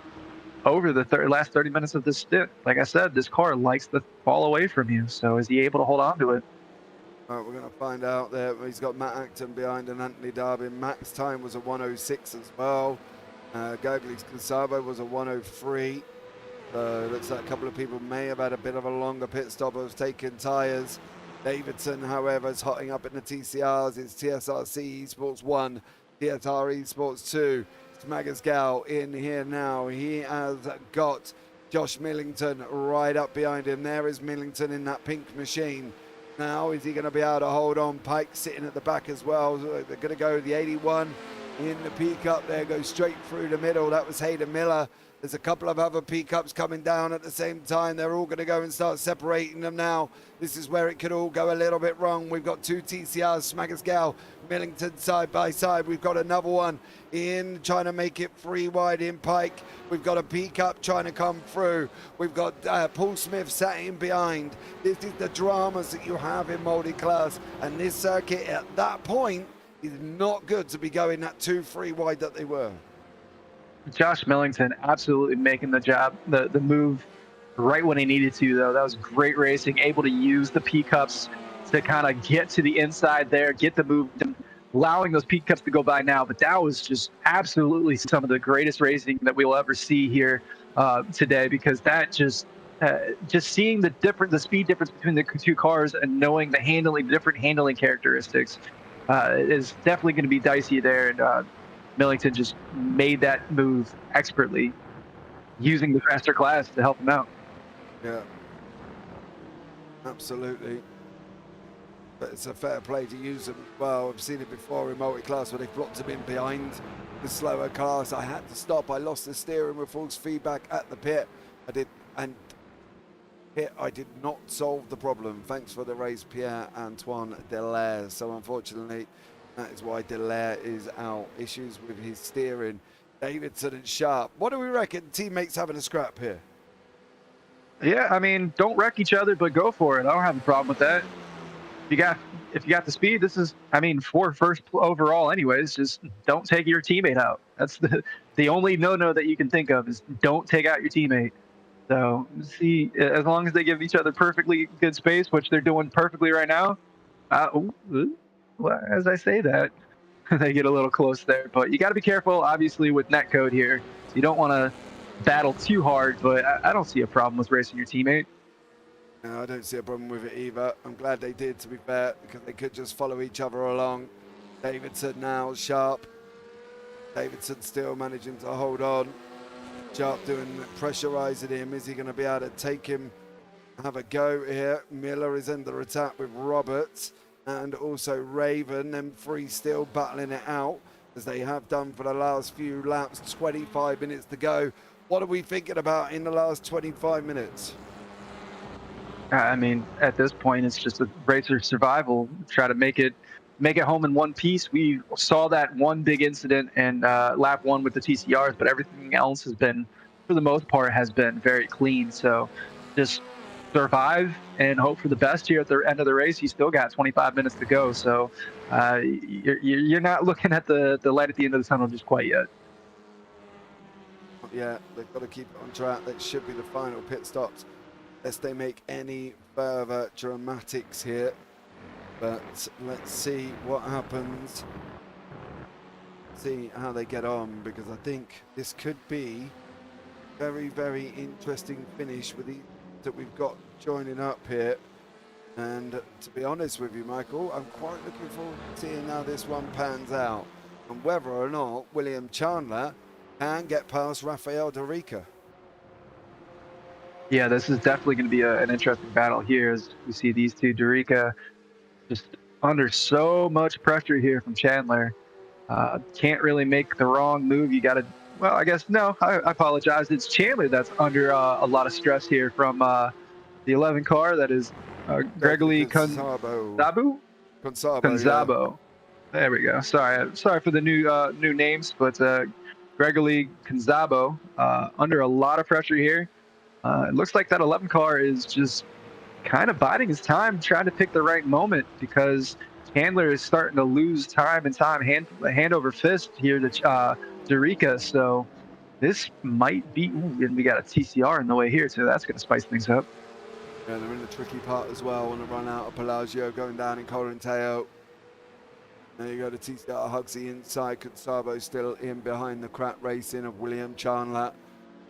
over the last 30 minutes of this stint? Like I said, this car likes to fall away from you. So is he able to hold on to it? All right, we're going to find out there. He's got Matt Acton behind and Anthony Darbin. Matt's time was a 106 as well. Gergely Consabo was a 103. Looks like a couple of people may have had a bit of a longer pit stop of taking tyres. Davidson, however, is hotting up in the TCRs. It's TSRC Esports 1, TSR Esports 2. Smagasgal in here now. He has got Josh Millington right up behind him. There is Millington in that pink machine. Now, is he going to be able to hold on? Pike sitting at the back as well. They're going to go the 81 in the P-Cup there, go straight through the middle. That was Hayden Miller. There's a couple of other P-Cups coming down at the same time. They're all going to go and start separating them now. This is where it could all go a little bit wrong. We've got two TCRs, Smagasgal, Millington side by side. We've got another one in trying to make it 3 wide in Pike. We've got a P-Cup trying to come through. We've got Paul Smith sat in behind. This is the dramas that you have in multi-class. And this circuit at that point is not good to be going that 2-3 wide that they were. Josh Millington absolutely making the move right when he needed to, though. That was great racing, able to use the P-Cups to kind of get to the inside there, get the move, allowing those P-Cups to go by now. But that was just absolutely some of the greatest racing that we'll ever see here today, because that just seeing the speed difference between the two cars and knowing the different handling characteristics is definitely going to be dicey there. And Millington just made that move expertly, using the faster class to help him out. Yeah, absolutely. But it's a fair play to use them well. I've seen it before in multi-class where they've blocked him in behind the slower cars. I had to stop. I lost the steering with false feedback at the pit. I did not solve the problem. Thanks for the raise, Pierre-Antoine Delaire. So unfortunately, that is why Delaire is out. Issues with his steering. Davidson and Sharp. What do we reckon? Teammates having a scrap here? Yeah, I mean, don't wreck each other, but go for it. I don't have a problem with that. If you got the speed, this is, I mean, for first overall anyways, just don't take your teammate out. That's the only no-no that you can think of, is don't take out your teammate. So, see, as long as they give each other perfectly good space, which they're doing perfectly right now, well, as I say that, they get a little close there. But you got to be careful, obviously, with netcode here. So you don't want to battle too hard, but I don't see a problem with racing your teammate. No, I don't see a problem with it either. I'm glad they did, to be fair, because they could just follow each other along. Davidson now, Sharp. Davidson still managing to hold on. Sharp pressurizing him. Is he going to be able to take him, have a go here? Miller is under attack with Roberts and also Raven. Them three still battling it out, as they have done for the last few laps. 25 minutes to go. What are we thinking about in the last 25 minutes? I mean, at this point, it's just a racer survival. Try to make it home in one piece. We saw that one big incident in lap 1 with the TCRs, but everything else has been, for the most part, has been very clean. So just survive and hope for the best here at the end of the race. You still got 25 minutes to go, so you're not looking at the light at the end of the tunnel just quite yet. Yeah, they've got to keep it on track. That should be the final pit stops, lest they make any further dramatics here. But let's see what happens. See how they get on, because I think this could be very, very interesting finish with the that we've got joining up here. And to be honest with you, Michael, I'm quite looking forward to seeing how this one pans out and whether or not William Chandler can get past Rafael Dorica. Yeah, this is definitely going to be an interesting battle here, as we see these two. Dorica just under so much pressure here from Chandler. Can't really make the wrong move. You got to, well, I guess, no, I apologize. It's Chandler that's under a lot of stress here from the 11 car. That is Gregory Gonzabo. Yeah. There we go. Sorry for the new names, but Gregory Gonzabo under a lot of pressure here. It looks like that 11 car is just kind of biding his time, trying to pick the right moment, because Chandler is starting to lose time hand over fist here to Dorica. So this might be, and we got a TCR in the way here, so that's going to spice things up. Yeah, they're in the tricky part as well on the run out of Pelagio going down in Corinteo. There you go, the TCR hugs the inside. Consabo still in behind the crap racing of William Chandler.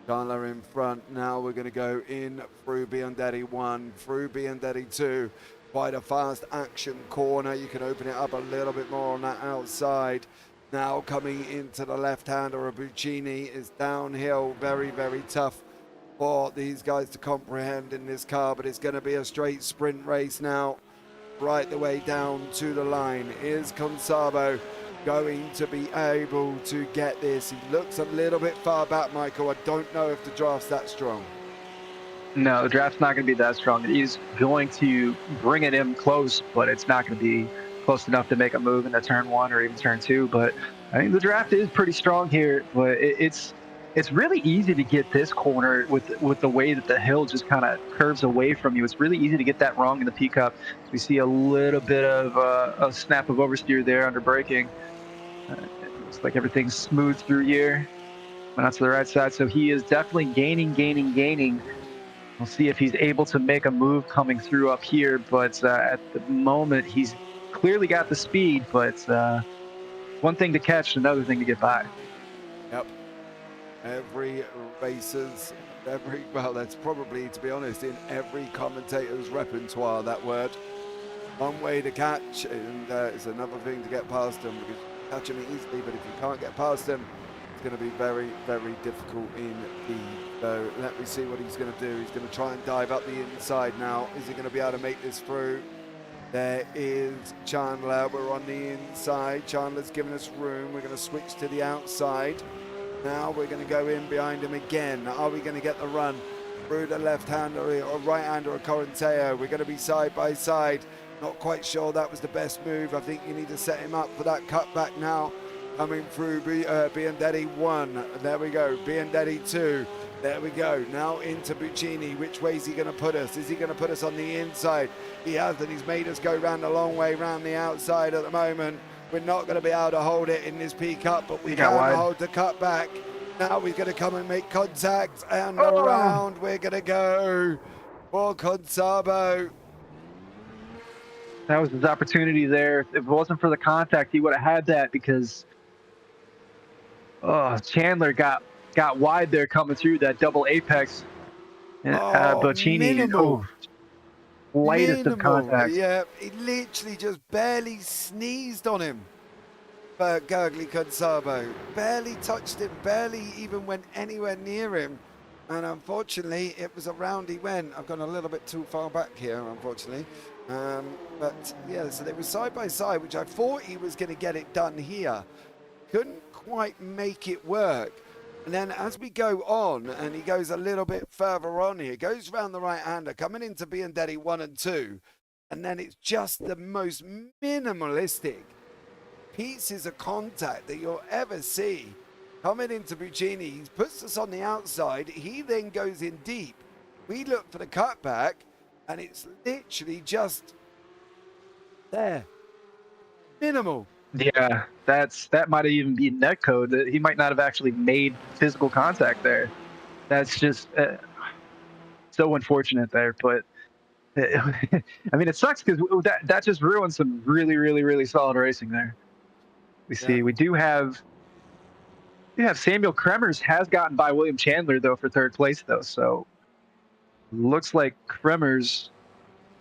Chandler in front. Now we're going to go in through Biondetti 1, through Biondetti 2. Quite a fast action corner. You can open it up a little bit more on that outside. Now coming into the left-hander of Buccini is downhill, very, very tough for these guys to comprehend in this car, but it's going to be a straight sprint race now, right the way down to the line. Is Consabo going to be able to get this? He looks a little bit far back, Michael. I don't know if the draft's that strong. No, the draft's not going to be that strong. He's going to bring it in close, but it's not going to be close enough to make a move into turn 1 or even turn 2. But I think the draft is pretty strong here. But it's really easy to get this corner with the way that the hill just kind of curves away from you. It's really easy to get that wrong in the P cup. We see a little bit of a snap of oversteer there under braking. It looks like everything's smooth through here. Went out to the right side, so he is definitely gaining. We'll see if he's able to make a move coming through up here, but at the moment, he's clearly got the speed, but one thing to catch, another thing to get by. Yep. Well, that's probably, to be honest, in every commentator's repertoire, that word. One way to catch, and it's another thing to get past them, because you catch them easily, but if you can't get past them, it's going to be very, very difficult indeed. So let me see what he's going to do. He's going to try and dive up the inside now. Is he going to be able to make this through? There is Chandler. We're on the inside. Chandler's giving us room. We're going to switch to the outside. Now we're going to go in behind him again. Are we going to get the run through the left-hander or right-hander of Corinteo? We're going to be side by side. Not quite sure that was the best move. I think you need to set him up for that cutback now. Coming through Biandetti 1. There we go. Biandetti 2. There we go. Now into Buccini. Which way is he going to put us? Is he going to put us on the inside? He has, and he's made us go round a long way round the outside at the moment. We're not going to be able to hold it in this P cup, but we can hold the cut back. Now we're going to come and make contact, and around we're going to go for Consabo. That was his opportunity there. If it wasn't for the contact, he would have had that, because Chandler got wide there coming through that double apex. Buccini, minimal. Lightest of contact. Yeah, he literally just barely sneezed on him. Gurgly Consabo barely touched him, barely even went anywhere near him. And unfortunately, it was around he went. I've gone a little bit too far back here, unfortunately. But yeah, so they were side by side, which I thought he was going to get it done here. Couldn't quite make it work. And then as we go on, and he goes a little bit further on here, goes round the right-hander, coming into Biandetti 1 and 2, and then it's just the most minimalistic pieces of contact that you'll ever see. Coming into Buccini, he puts us on the outside, he then goes in deep. We look for the cutback, and it's literally just there. Minimal. Yeah, that might have even been net code. He might not have actually made physical contact there. That's just so unfortunate there. But I mean, it sucks because that just ruins some really solid racing there. We do have Samuel Kremers has gotten by William Chandler though for third place though. So looks like Kremers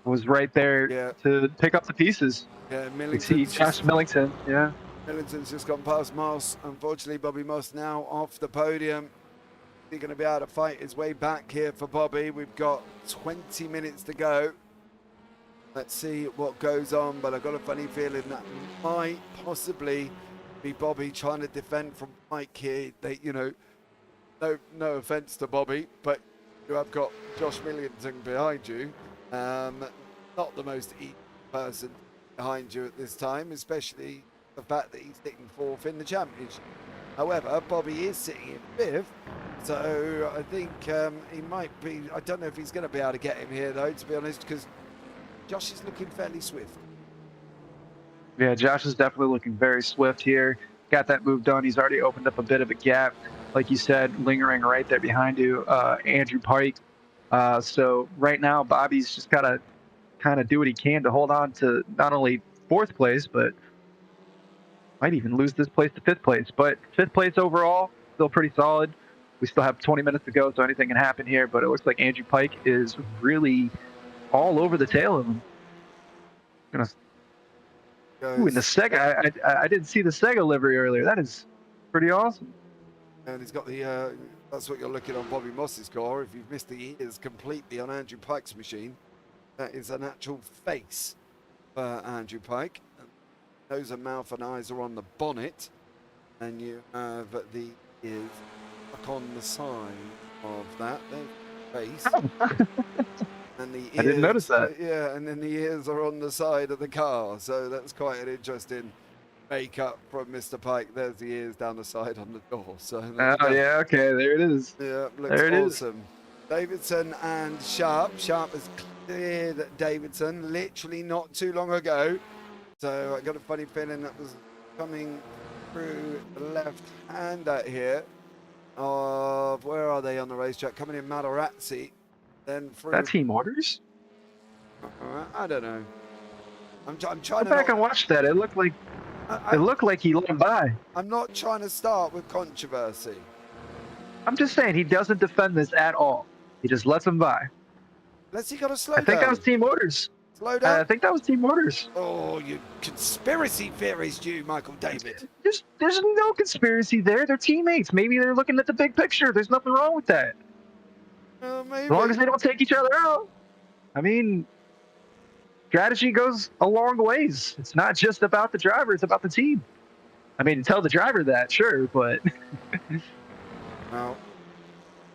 was right there to pick up the pieces. Yeah, we see Josh Millington. Yeah, Millington's just gone past Moss. Unfortunately, Bobby Moss now off the podium. He's going to be able to fight his way back here for Bobby. We've got 20 minutes to go. Let's see what goes on, but I've got a funny feeling that might possibly be Bobby trying to defend from Mike here. No offense to Bobby, but you have got Josh Millington behind you. Not the most easy person behind you at this time, especially the fact that he's sitting fourth in the championship. However, Bobby is sitting in fifth, so I think he might be. I don't know if he's going to be able to get him here, though, to be honest, because Josh is looking fairly swift. Yeah, Josh is definitely looking very swift here. Got that move done. He's already opened up a bit of a gap, like you said, lingering right there behind you, Andrew Pike. So right now, Bobby's just got to kind of do what he can to hold on to not only fourth place, but might even lose this place to fifth place. But fifth place overall, still pretty solid. We still have 20 minutes to go, so anything can happen here. But it looks like Andrew Pike is really all over the tail of him. Ooh, in the Sega, I didn't see the Sega livery earlier. That is pretty awesome. And he's got the, that's what you're looking on Bobby Moss's car. If you've missed the ears completely on Andrew Pike's machine, that is an actual face for Andrew Pike. Nose and mouth and eyes are on the bonnet, and you have the ears up on the side of that. There's the face. And the ears, I didn't notice that. Yeah, and then the ears are on the side of the car, so that's quite an interesting makeup from Mr. Pike. There's the ears down the side on the door. So Oh yeah, okay, there it is. Yeah, looks there it awesome. Is. Davidson and Sharp. Sharp has cleared Davidson literally not too long ago. So I got a funny feeling that was coming through the left-hander here. Of where are they on the racetrack? Coming in Matarazzi. Then through. That team orders? I don't know. I'm trying Go to back and watch that. It looked like it looked like he let him by. I'm not trying to start with controversy. I'm just saying he doesn't defend this at all. He just lets him by. Unless he got a slow down. I think that was team orders. Slow down. I think that was team orders. Oh, you conspiracy theorist, you, Michael David. There's no conspiracy there. They're teammates. Maybe they're looking at the big picture. There's nothing wrong with that. Maybe. As long as they don't take each other out. I mean, strategy goes a long ways. It's not just about the driver. It's about the team. I mean, tell the driver that, sure, but no.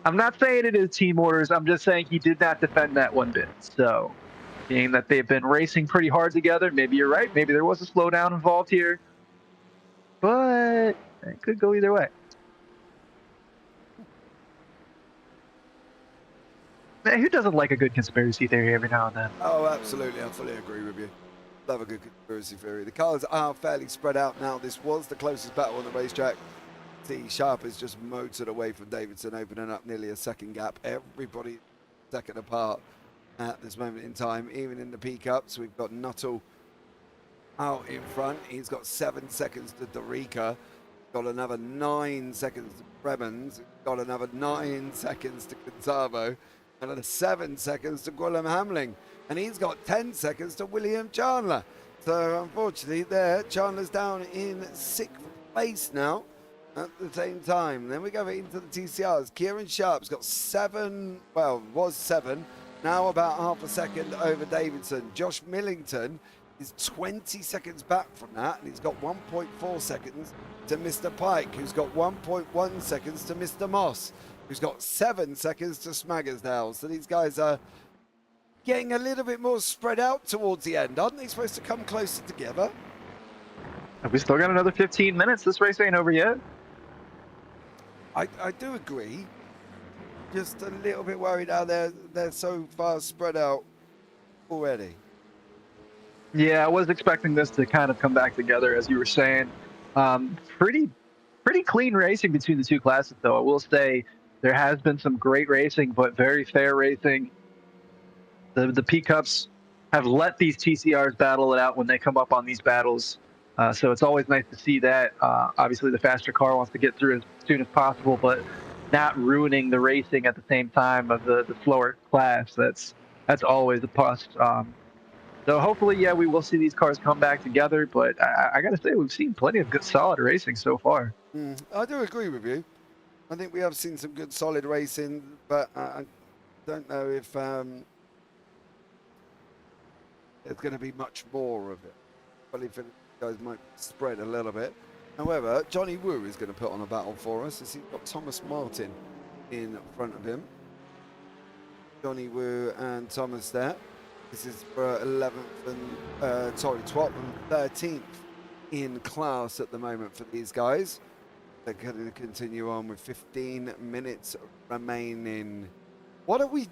I'm not saying it is team orders. I'm just saying he did not defend that one bit. So, being that they've been racing pretty hard together, maybe you're right. Maybe there was a slowdown involved here. But it could go either way. Man, who doesn't like a good conspiracy theory every now and then? Oh, absolutely. I fully agree with you. Love a good conspiracy theory. The cars are fairly spread out now. This was the closest battle on the racetrack. See, Sharp has just motored away from Davidson, opening up nearly a second gap. Everybody second apart at this moment in time. Even in the P-Cups, we've got Nuttall out in front. He's got 7 seconds to Dorica. Got another 9 seconds to Prebens. Got another 9 seconds to Gonzalo. Another 7 seconds to Gwilym Hamling. And he's got 10 seconds to William Chandler. So unfortunately there, Chandler's down in 6th place now at the same time. Then we go into the TCRs. Kieran Sharp's got 7, well, was 7, now about half a second over Davidson. Josh Millington is 20 seconds back from that, and he's got 1.4 seconds to Mr. Pike, who's got 1.1 seconds to Mr. Moss, who's got 7 seconds to Smaggersdale. So these guys are getting a little bit more spread out towards the end. Aren't they supposed to come closer together? Have we still got another 15 minutes? This race ain't over yet. I do agree. Just a little bit worried how they're so far spread out already. Yeah, I was expecting this to kind of come back together, as you were saying. Pretty clean racing between the two classes, though. I will say there has been some great racing, but very fair racing. The P-Cups have let these TCRs battle it out when they come up on these battles. So it's always nice to see that. Obviously, the faster car wants to get through as soon as possible, but not ruining the racing at the same time of the slower class. That's always a plus. So hopefully, yeah, we will see these cars come back together. But I got to say, we've seen plenty of good, solid racing so far. I do agree with you. I think we have seen some good, solid racing, but I don't know if there's going to be much more of it. But if you guys might spread a little bit. However, Johnny Woo is going to put on a battle for us as he's got Thomas Martin in front of him. Johnny Woo and Thomas there. This is for 11th and 12th and 13th in class at the moment for these guys. They're going to continue on with 15 minutes remaining. Where do we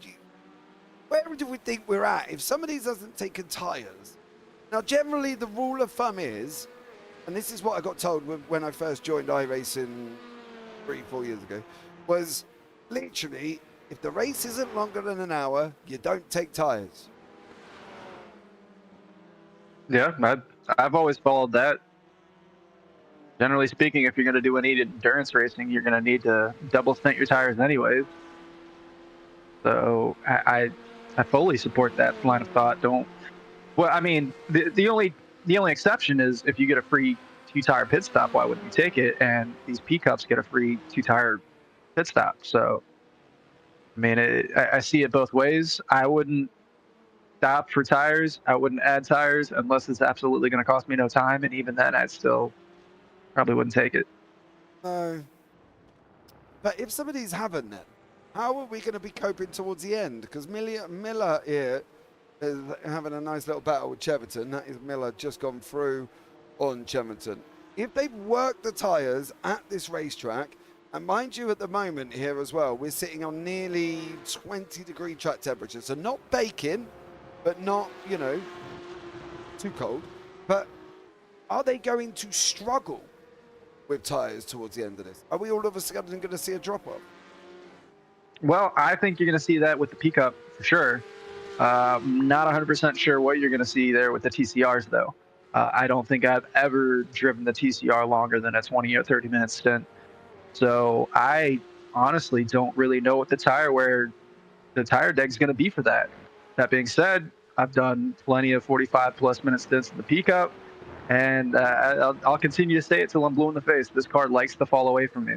think we're at? If somebody hasn't taken tyres, now generally the rule of thumb is, and this is what I got told when I first joined iRacing 3-4 years ago, was literally if the race isn't longer than an hour, you don't take tyres. Yeah, I've always followed that. Generally speaking, if you're going to do any endurance racing, you're going to need to double stint your tires anyways. So I fully support that line of thought. Well, I mean, the only the only exception is if you get a free 2-tire pit stop, why wouldn't you take it? And these P Cups get a free 2-tire pit stop. So, I mean, I see it both ways. I wouldn't stop for tires. I wouldn't add tires unless it's absolutely going to cost me no time. And even then, I still probably wouldn't take it. No. But if some of these haven't, then how are we going to be coping towards the end? Because Miller here is having a nice little battle with Cheverton. That is Miller just gone through on Cheverton. If they've worked the tyres at this racetrack, and mind you, at the moment here as well, we're sitting on nearly 20-degree track temperature. So not baking, but not, you know, too cold. But are they going to struggle with tyres towards the end of this? Are we all of a sudden going to see a drop-off? Well, I think you're going to see that with the P Cup for sure. Not 100% sure what you're going to see there with the TCRs, though. I don't think I've ever driven the TCR longer than a 20 or 30-minute stint. So I honestly don't really know what the tire deck is going to be for that. That being said, I've done plenty of 45-plus minute stints in the P Cup, and I'll continue to say it till I'm blue in the face. This car likes to fall away from me.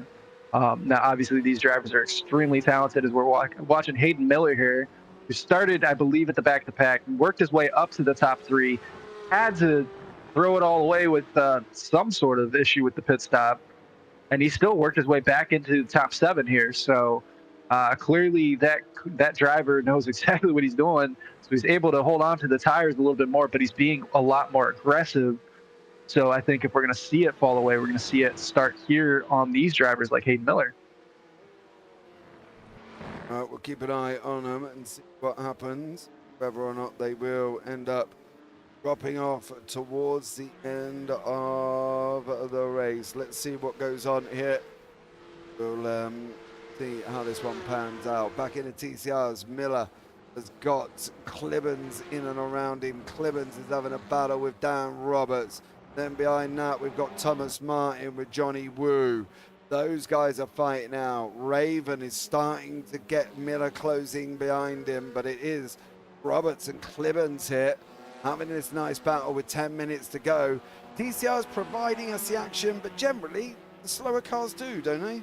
Now, obviously, these drivers are extremely talented, as we're watching Hayden Miller here, who started, I believe, at the back of the pack, worked his way up to the top 3, had to throw it all away with some sort of issue with the pit stop, and he still worked his way back into the top 7 here. So clearly that driver knows exactly what he's doing. So he's able to hold on to the tires a little bit more, but he's being a lot more aggressive. So I think if we're going to see it fall away, we're going to see it start here on these drivers like Hayden Miller. We'll keep an eye on them and see what happens, whether or not they will end up dropping off towards the end of the race. Let's see what goes on here. We'll see how this one pans out. Back in the TCRs, Miller has got Clibbons in and around him. Clibbons is having a battle with Dan Roberts. Then behind that, we've got Thomas Martin with Johnny Wu. Those guys are fighting out. Raven is starting to get Miller closing behind him, but it is Roberts and Clibbons here having this nice battle with 10 minutes to go. TCR's providing us the action, but generally, the slower cars do, don't they?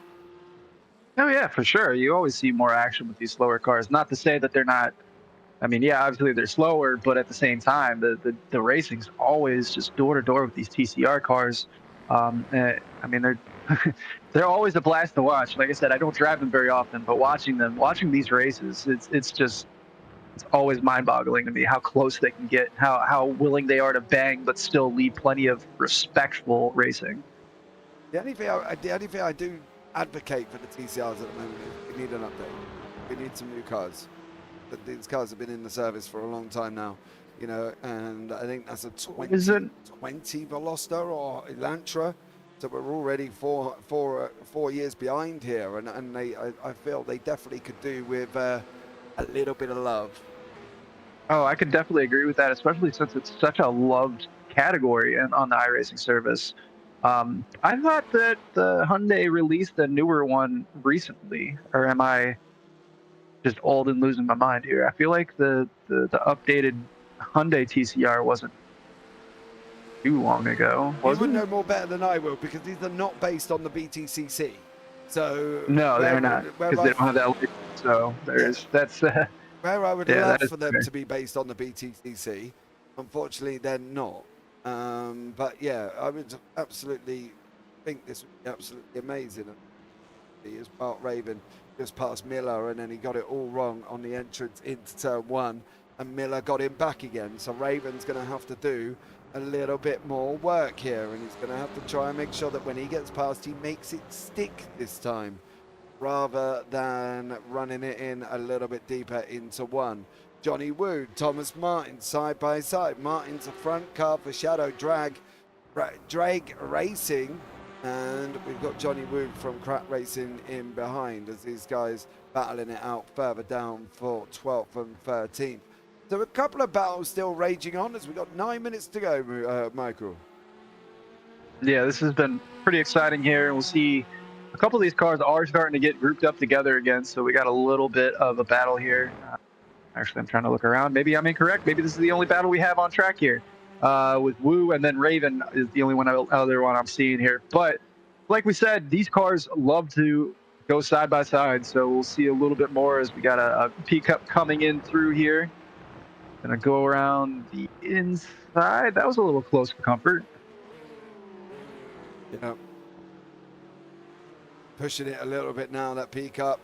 Oh, yeah, for sure. You always see more action with these slower cars. Not to say that they're not, I mean, yeah, obviously they're slower, but at the same time, the racing's always just door-to-door with these TCR cars. I mean, they're always a blast to watch. Like I said, I don't drive them very often, but watching these races, it's always mind-boggling to me how close they can get, how willing they are to bang, but still leave plenty of respectful racing. The only thing I do advocate for the TCRs at the moment is we need an update. We need some new cars. But these cars have been in the service for a long time now, you know, and I think that's a 20 Veloster or Elantra. So we're already four years behind here, and I feel they definitely could do with a little bit of love. Oh, I could definitely agree with that, especially since it's such a loved category and on the iRacing service. I thought that the Hyundai released a newer one recently, or am I just old and losing my mind here? I feel like the updated Hyundai TCR wasn't too long ago. You would know more better than I will, because these are not based on the BTCC. So no, they're not, because they don't have that. So that's where I would love for them to be based on the BTCC. Unfortunately, they're not. But yeah, I would absolutely think this would be absolutely amazing. He is Bart Raven just past Miller, and then he got it all wrong on the entrance into turn 1, and Miller got him back again. So Raven's going to have to do a little bit more work here, and he's going to have to try and make sure that when he gets past, he makes it stick this time, rather than running it in a little bit deeper into 1. Johnny Wu, Thomas Martin, side by side. Martin's a front car for Shadow Drag Racing. And we've got Johnny Wu from Crack Racing in behind, as these guys battling it out further down for 12th and 13th. So a couple of battles still raging on as we've got 9 minutes to go, Michael. Yeah, this has been pretty exciting here. We'll see a couple of these cars are starting to get grouped up together again, so we got a little bit of a battle here. Actually, I'm trying to look around. Maybe I'm incorrect. Maybe this is the only battle we have on track here. with Wu, and then Raven is the only other one I'm seeing here. But like we said, these cars love to go side by side, so we'll see a little bit more as we got a P Cup coming in through here. Gonna go around the inside. That was a little close for comfort. Yeah. Pushing it a little bit now, that P-Cup.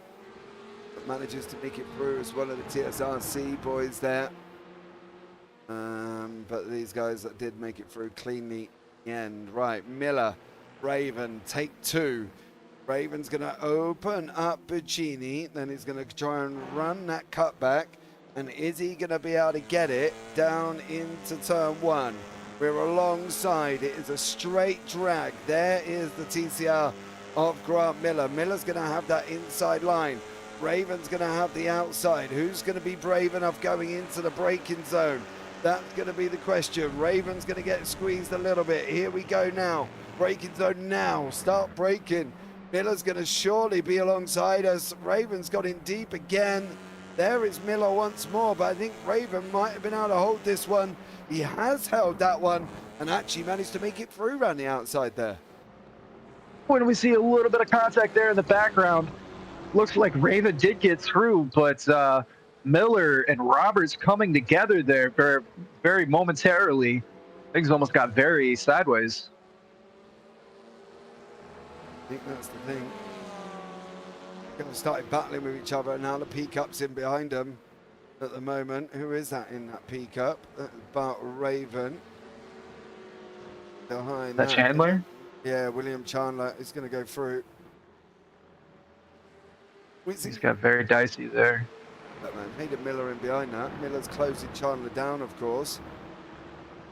Manages to make it through as one of the TSRC boys there. But these guys that did make it through cleanly in the end. Right, Miller, Raven, take two. Raven's going to open up Buccini. Then he's going to try and run that cutback. And is he going to be able to get it down into turn one? We're alongside. It is a straight drag. There is the TCR of Grant Miller. Miller's going to have that inside line. Raven's going to have the outside. Who's going to be brave enough going into the braking zone? That's going to be the question. Raven's going to get squeezed a little bit. Here we go now. Braking zone now. Start braking. Miller's going to surely be alongside us. Raven's got in deep again. There is Miller once more, but I think Raven might have been able to hold this one. He has held that one and actually managed to make it through around the outside there. When we see a little bit of contact there in the background, looks like Raven did get through, but Miller and Roberts coming together there very, very momentarily. Things almost got very sideways. I think that's the thing. Kind of started battling with each other, and now the P-Cup's in behind them at the moment. Who is that in that P-Cup? That's Bart Raven. Behind that Chandler? Yeah, William Chandler is going to go through. He's got very dicey there. Hayden Miller in behind that. Miller's closing Chandler down, of course.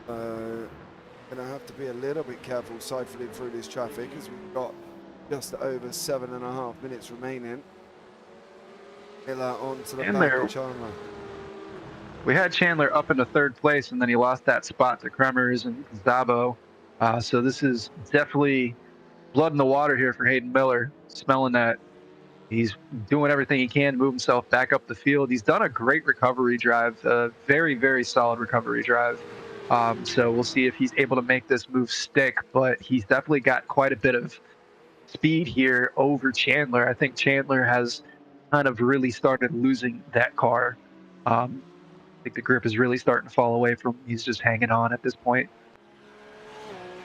Going to have to be a little bit careful siphoning through this traffic as we've got just over 7.5 minutes remaining. Miller on to the back of Chandler. We had Chandler up into third place, and then he lost that spot to Kremers and Zabo. So this is definitely blood in the water here for Hayden Miller, smelling that. He's doing everything he can to move himself back up the field. He's done a great recovery drive, very, very solid recovery drive. So we'll see if he's able to make this move stick, but he's definitely got quite a bit of speed here over Chandler. I think Chandler has kind of really started losing that car. I think the grip is really starting to fall away from him. He's just hanging on at this point.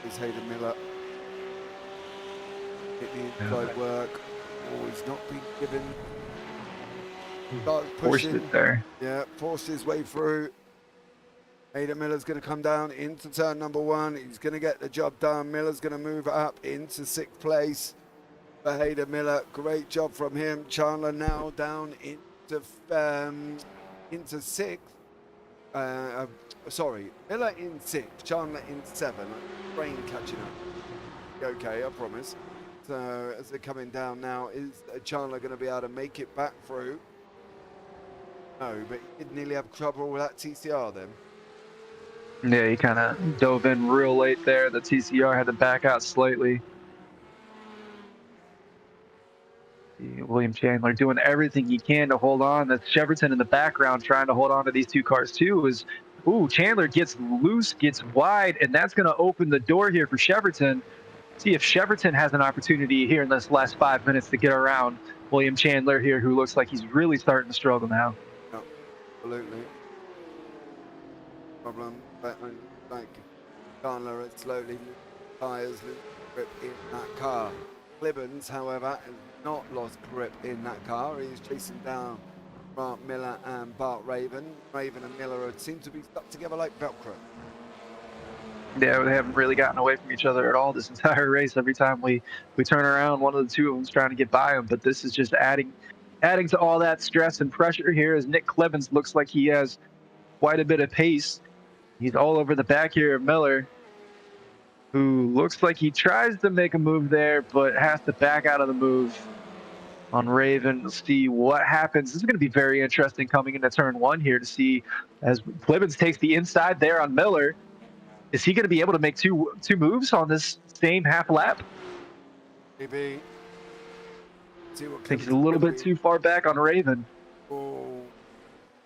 He's Hayden Miller. Hit the inside work. Oh, he's not been given. Forced it there. Yeah, forced his way through. Hayden Miller's going to come down into turn number one. He's going to get the job done. Miller's going to move up into 6th place for Hayden Miller. Great job from him. Chandler now down into 6th. Sorry, Miller in 6th. Chandler in 7th. Brain catching up. Okay, I promise. So as they're coming down now, is Chandler going to be able to make it back through? No, but he did nearly have trouble with that TCR then. Yeah, he kind of dove in real late there. The TCR had to back out slightly. William Chandler doing everything he can to hold on. That's Cheverton in the background trying to hold on to these two cars too. Chandler gets loose, gets wide, and that's going to open the door here for Cheverton. See if Cheverton has an opportunity here in this last 5 minutes to get around William Chandler here, who looks like he's really starting to struggle now. Yeah, absolutely. Problem, but like Chandler had slowly tires lose grip in that car. Clibbons, however, has not lost grip in that car. He's chasing down Grant Miller and Bart Raven. Raven and Miller seem to be stuck together like Velcro. Yeah, they haven't really gotten away from each other at all this entire race. Every time we turn around, one of the two of them's trying to get by him. But this is just adding to all that stress and pressure here as Nick Clevens looks like he has quite a bit of pace. He's all over the back here of Miller, who looks like he tries to make a move there, but has to back out of the move on Raven. We'll see what happens. This is going to be very interesting coming into turn one here to see as Clevens takes the inside there on Miller. Is he going to be able to make two moves on this same half lap? Maybe. I think he's a little bit too far back on Raven. Oh,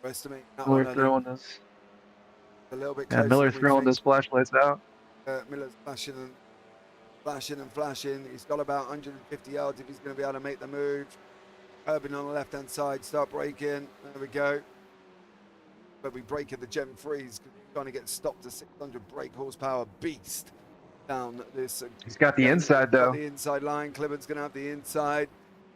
estimate that We're one. throwing this. A little bit Yeah, closer Miller than we throwing think. those flashlights out. Miller's flashing and flashing and flashing. He's got about 150 yards if he's going to be able to make the move. Urban on the left-hand side, start braking. There we go. But we brake at the Gen 3s, trying to get stopped to 600 brake horsepower beast down this. He's got the inside, though. Got the inside line. Cleveland's going to have the inside.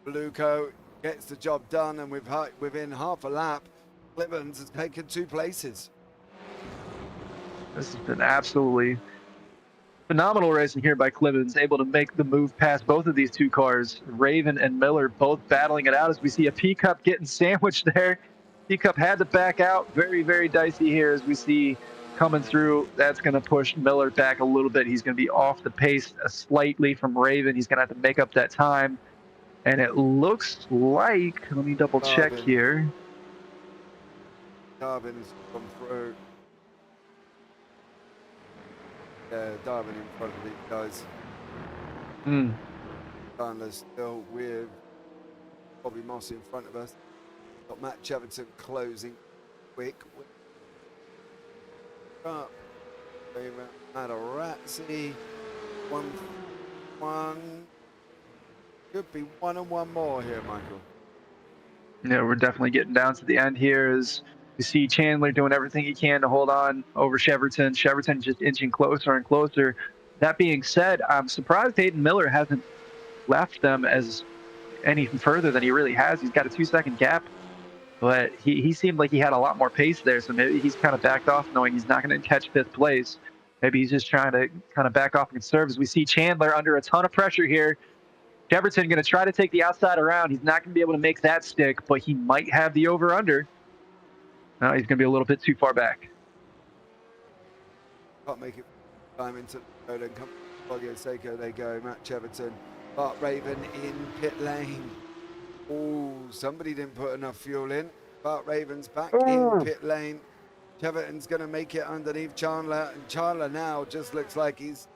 Beluco gets the job done, and within half a lap, Cleveland's has taken 2 places. This has been absolutely phenomenal racing here by Clemens, able to make the move past both of these 2 cars. Raven and Miller both battling it out as we see a P-Cup getting sandwiched there. P-Cup had to back out. Very, very dicey here as we see coming through. That's going to push Miller back a little bit. He's going to be off the pace slightly from Raven. He's going to have to make up that time. And it looks like, let me double check here. Darwin has gone through. Yeah, Darwin in front of these guys. Chandler's still with Bobby Moss in front of us. Got Matt Cheverton closing quick. Up. Matarazzi. 1-1. Could be 1 and 1 more here, Michael. Yeah, we're definitely getting down to the end here as you see Chandler doing everything he can to hold on over Cheverton. Cheverton just inching closer and closer. That being said, I'm surprised Hayden Miller hasn't left them as any further than he really has. He's got a 2-second gap, but he seemed like he had a lot more pace there. So maybe he's kind of backed off knowing he's not going to catch 5th place. Maybe he's just trying to kind of back off and conserve as we see Chandler under a ton of pressure here. Cheverton going to try to take the outside around. He's not going to be able to make that stick, but he might have the over-under. No, he's going to be a little bit too far back. Can't make it time into the road and come Fogio Seiko. They go. Matt Cheverton. Bart Raven in pit lane. Oh, somebody didn't put enough fuel in. Bart Raven's back in pit lane. Cheverton's going to make it underneath Chandler. And Chandler now just looks like he's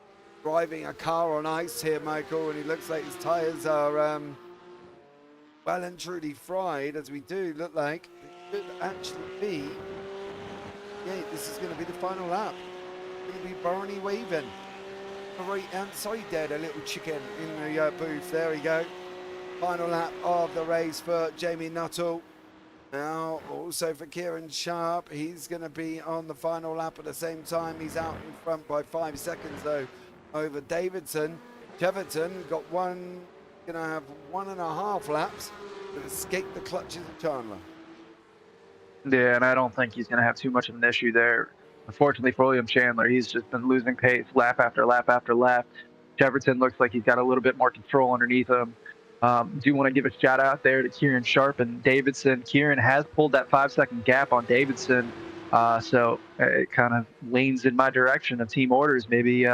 driving a car on ice here, Michael. And he looks like his tyres are well and truly fried, as we do look like. It could actually be. Yeah, this is going to be the final lap. It's going to be Barney waving. Right outside there, the little chicken in the booth. There we go. Final lap of the race for Jamie Nuttall. Now, also for Kieran Sharp, he's going to be on the final lap at the same time. He's out in front by 5 seconds, though, over Davidson. Cheverton got going to have 1.5 laps to escape the clutches of Chandler. Yeah, and I don't think he's going to have too much of an issue there. Unfortunately for William Chandler, he's just been losing pace lap after lap after lap. Cheverton looks like he's got a little bit more control underneath him. Do want to give a shout out there to Kieran Sharp and Davidson. Kieran has pulled that 5-second gap on Davidson, so it kind of leans in my direction of team orders. Maybe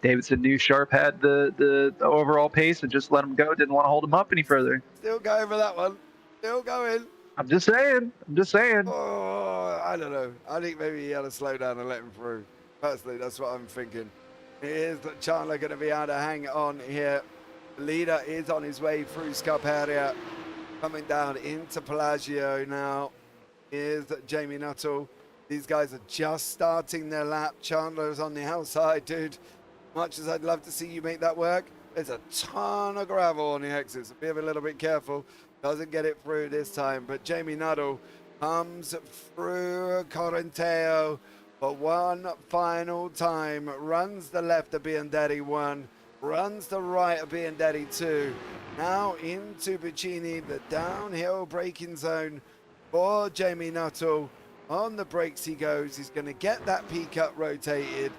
Davidson knew Sharp had the overall pace and just let him go. Didn't want to hold him up any further. Still going for that one. Still going. I'm just saying. Oh, I don't know. I think maybe he had to slow down and let him through. Personally, that's what I'm thinking. Is that Chandler going to be able to hang on here? The leader is on his way through Scarparia, coming down into Pelagio now. Is Jamie Nuttall. These guys are just starting their lap. Chandler's on the outside, dude. Much as I'd love to see you make that work, there's a ton of gravel on the exits. So be a little bit careful. Doesn't get it through this time, but Jamie Nuttall comes through Corinteo for one final time. Runs the left of Biandetti 1, runs the right of Biandetti 2. Now into Buccini, the downhill braking zone for Jamie Nuttall. On the brakes he goes. He's going to get that P-cut rotated.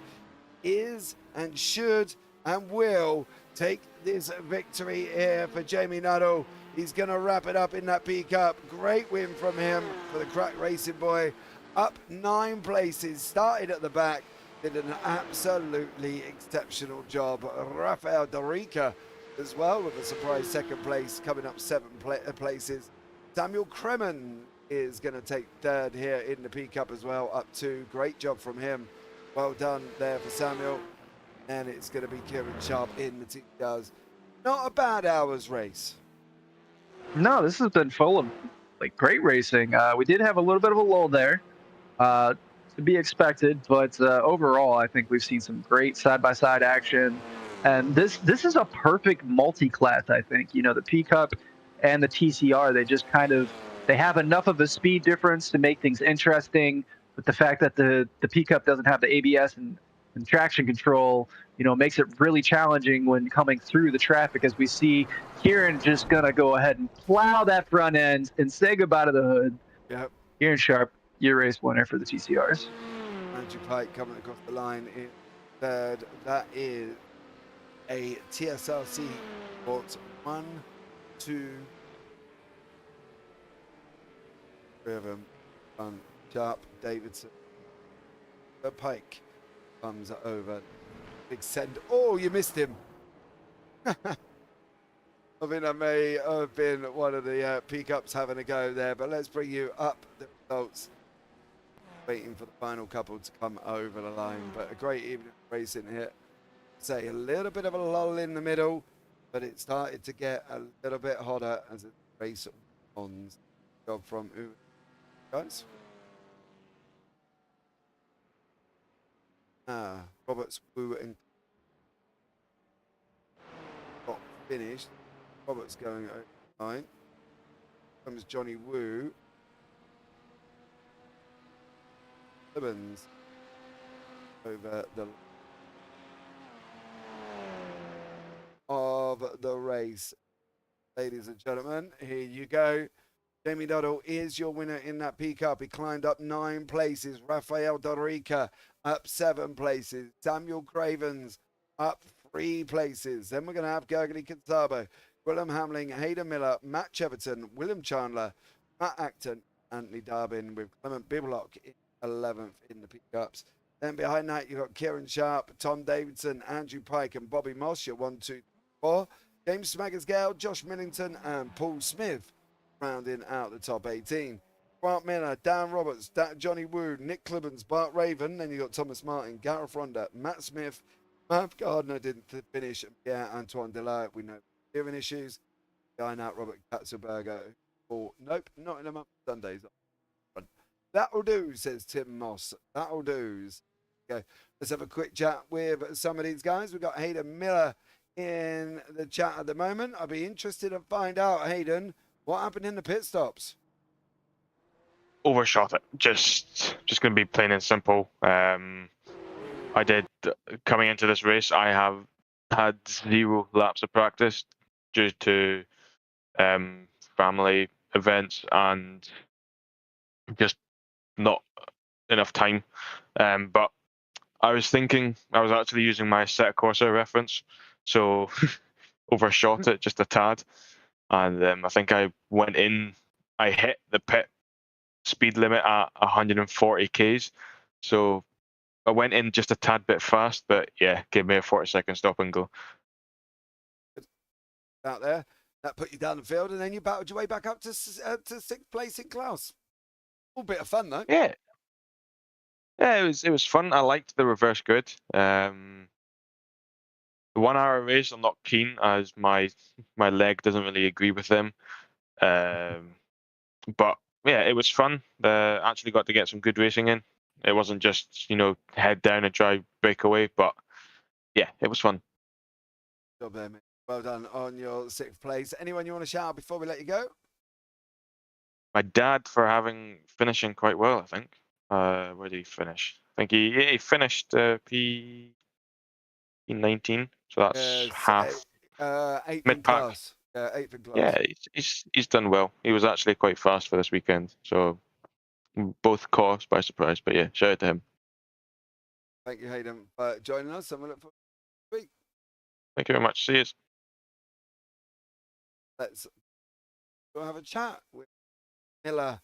Is and should and will take this victory here for Jamie Nuttall. He's going to wrap it up in that P-Cup. Great win from him for the crack racing boy. Up 9 places, started at the back, did an absolutely exceptional job. Rafael Dorica as well with a surprise 2nd place, coming up 7 places. Samuel Kremen is going to take 3rd here in the P-Cup as well, up 2. Great job from him. Well done there for Samuel. And it's going to be Kieran Sharp in the team cars. Not a bad hour's race. No, this has been full of great racing. We did have a little bit of a lull there. to be expected, but overall, I think we've seen some great side-by-side action. And this is a perfect multi-class, I think. You know, the P Cup and the TCR, they have enough of a speed difference to make things interesting. But the fact that the P Cup doesn't have the ABS and traction control, you know, makes it really challenging when coming through the traffic. As we see Kieran just gonna go ahead and plow that front end and say goodbye to the hood. Yep. Kieran Sharp, your race winner for the TCRs. Andrew Pike coming across the line in third. That is a TSRC Sports 1, 2, 3 of them. Sharp, Davidson. Pike comes over. Big send. Oh, you missed him. I think that may have been one of the P-Cups having a go there, but let's bring you up the results. Waiting for the final couple to come over the line, but a great evening of racing here. Say a little bit of a lull in the middle, but it started to get a little bit hotter as the race on. Job from guys. Roberts, Wu, and got finished. Roberts going over the line. Comes Johnny Wu. Simmons over the of the race. Ladies and gentlemen, here you go. Jamie Doddle is your winner in that P Cup. He climbed up 9 places. Rafael Dorica up 7 places. Samuel Cravens up 3 places. Then we're going to have Gergely Kinsabo, Willem Hamling, Hayden Miller, Matt Cheverton, William Chandler, Matt Acton, Anthony Darbin with Clement Biblock in 11th in the P Cups. Then behind that, you've got Kieran Sharp, Tom Davidson, Andrew Pike, and Bobby Moss. Your 1, 2, 4. James Smaggersgale, Josh Millington, and Paul Smith rounding out the top 18. Grant Miller, Dan Roberts, Johnny Wu, Nick Clibbons, Bart Raven. Then you got Thomas Martin, Gareth Ronda, Matt Smith, Matt Gardner didn't finish, and Pierre Antoine Delaire. We know hearing issues. Behind that, Robert Katzelberger. Oh, nope, not in a month. Sundays. That'll do, says Tim Moss. That'll do. Okay, let's have a quick chat with some of these guys. We've got Hayden Miller in the chat at the moment. I'd be interested to find out, Hayden, what happened in the pit stops? Overshot it. Just going to be plain and simple. I did, coming into this race, I have had 0 laps of practice due to family events and just not enough time. But I was thinking, I was actually using my Set Corsa reference, so overshot it just a tad. And I think I went in, I hit the pit speed limit at 140 Ks. So I went in just a tad bit fast, but yeah, gave me a 40-second stop and go. Out there, that put you down the field, and then you battled your way back up to 6th place in class. All bit of fun though. Yeah, it was fun. I liked the reverse grid. The 1 hour race, I'm not keen as my leg doesn't really agree with them. But yeah, it was fun. Actually got to get some good racing in. It wasn't just, head down and try break away, but yeah, it was fun. Job there, mate. Well done on your 6th place. Anyone you want to shout out before we let you go? My dad for finishing quite well, I think. Where did he finish? I think he finished P19, so that's half 8th in mid-pack. class. 8th in class. Yeah, he's done well. He was actually quite fast for this weekend, so both caught us by surprise. But yeah, shout out to him. Thank you, Hayden, for joining us, and we'll look forward to the week. Thank you very much. See you. Let's go have a chat with Miller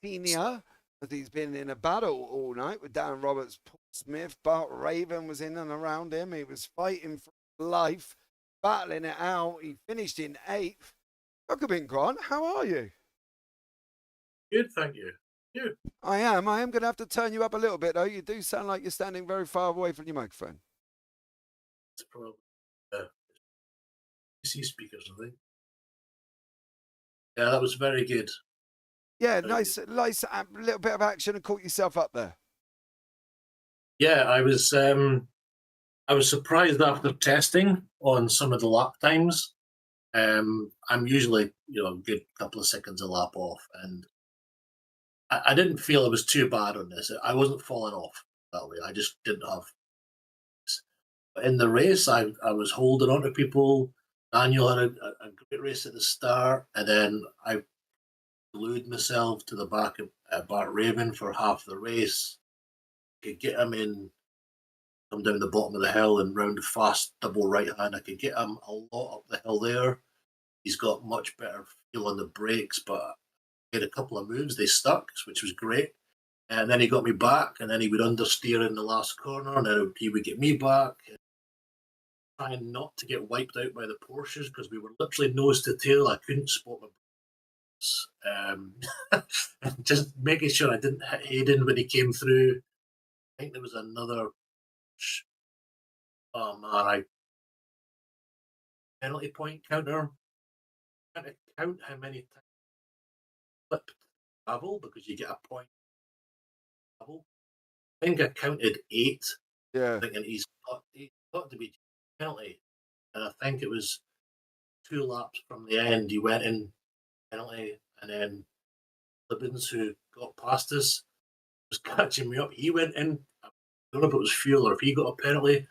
Senior, as he's been in a battle all night with Darren Roberts, Paul Smith. Bart Raven was in and around him. He was fighting for life, battling it out. He finished in 8th. Jacobin Grant, how are you? Good, thank you. You? I am going to have to turn you up a little bit, though. You do sound like you're standing very far away from your microphone. It's probably PC speakers, I think. Yeah, that was very good. Yeah, nice little bit of action and caught yourself up there. Yeah, I was surprised after testing on some of the lap times. I'm usually, a good couple of seconds a lap off, and I didn't feel it was too bad on this. I wasn't falling off that way. I just didn't have. But in the race, I was holding on to people. Daniel had a great race at the start, and then I glued myself to the back of Bart Raven for half the race. Could get him in, come down the bottom of the hill and round the fast double right hand. I could get him a lot up the hill there. He's got much better feel on the brakes, but he had a couple of moves. They stuck, which was great. And then he got me back, and then he would understeer in the last corner, and then he would get me back. Trying not to get wiped out by the Porsches because we were literally nose to tail. I couldn't spot my brakes. Just making sure I didn't hit Hayden when he came through. I think there was another. Oh man, I penalty point counter. I'm trying to count how many times I flipped travel because you get a point. Travel. I think I counted 8. Yeah. Thinking he's got to be penalty, and I think it was 2 laps from the end. He went in penalty, and then Libbins, who got past us, was catching me up. He went in. I don't know if it was fuel or if he got a penalty.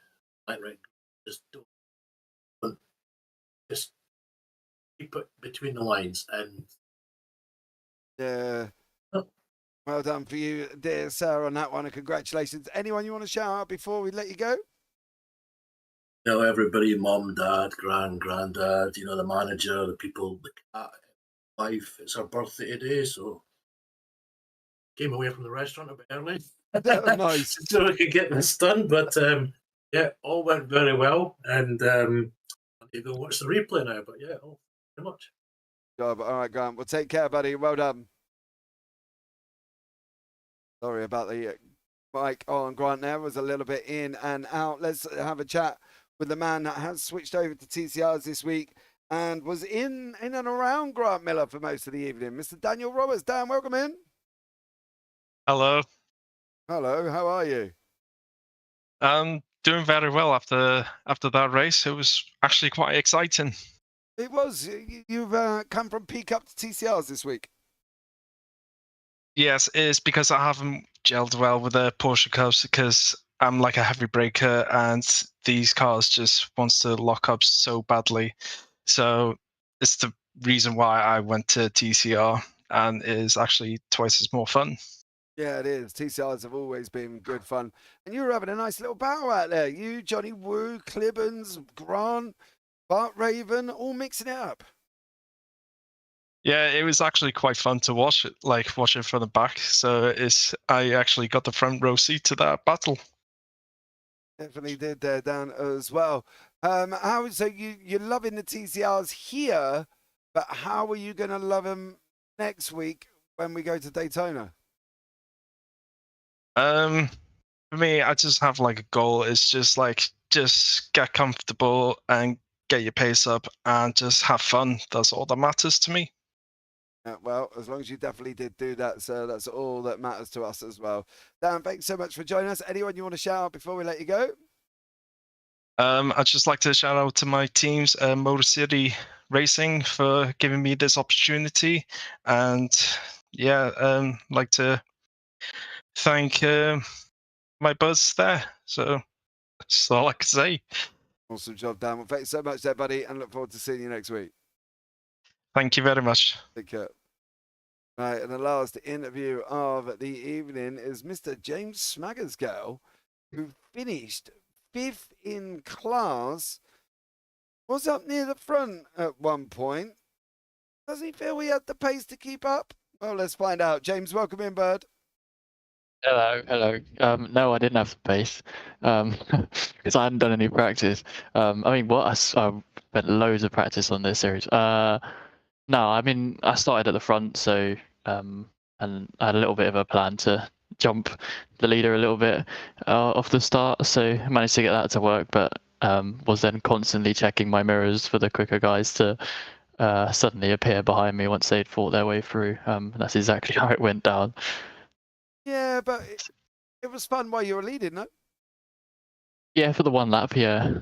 Like, right, just don't, just keep it between the lines. And Yeah. Well done for you, dear sir, on that one, and congratulations. Anyone you want to shout out before we let you go? Everybody, mum, dad, granddad, the manager, the people, the cat, wife. It's her birthday today, so came away from the restaurant a bit early. Nice. So we could get this done. But yeah, all went very well. And I need to go watch the replay now. But yeah, very much. Job. All right, Grant. Well, take care, buddy. Well done. Sorry about the mic on. Grant there was a little bit in and out. Let's have a chat with the man that has switched over to TCRs this week and was in and around Grant Miller for most of the evening. Mr. Daniel Roberts. Dan, welcome in. Hello. Hello. How are you? Doing very well after that race. It was actually quite exciting. It was. You've come from P Cup to TCRs this week. Yes, it's because I haven't gelled well with the Porsche Cubs because I'm like a heavy breaker and these cars just wants to lock up so badly. So it's the reason why I went to TCR and it is actually twice as more fun. Yeah, it is. TCRs have always been good fun. And you were having a nice little battle out there. You, Johnny Woo, Clibbons, Grant, Bart Raven, all mixing it up. Yeah, it was actually quite fun to watch it from the back. So I actually got the front row seat to that battle. Definitely did there, Dan, as well. So you're loving the TCRs here, but how are you going to love them next week when we go to Daytona? For me, I just have like a goal. It's just get comfortable and get your pace up and just have fun. That's all that matters to me. Well, as long as you definitely did do that, sir, that's all that matters to us as well. Dan, thanks so much for joining us. Anyone you want to shout out before we let you go? I'd just like to shout out to my teams, Motor City Racing, for giving me this opportunity, and like to thank my buzz there. So that's all I can say. Awesome job, Dan. Well, thanks so much there, buddy, and look forward to seeing you next week. Thank you very much. Take care. Right, and the last interview of the evening is Mr. James Smaggersgale, who finished 5th in class, was up near the front at one point. Does he feel he had the pace to keep up? Well, let's find out. James, welcome in, bud. Hello. No, I didn't have the pace because I hadn't done any practice. I spent loads of practice on this series. No, I started at the front, so and I had a little bit of a plan to jump the leader a little bit off the start, so I managed to get that to work, but was then constantly checking my mirrors for the quicker guys to suddenly appear behind me once they'd fought their way through. That's exactly how it went down. Yeah, but It was fun while you were leading, no? Yeah, for the one lap, yeah.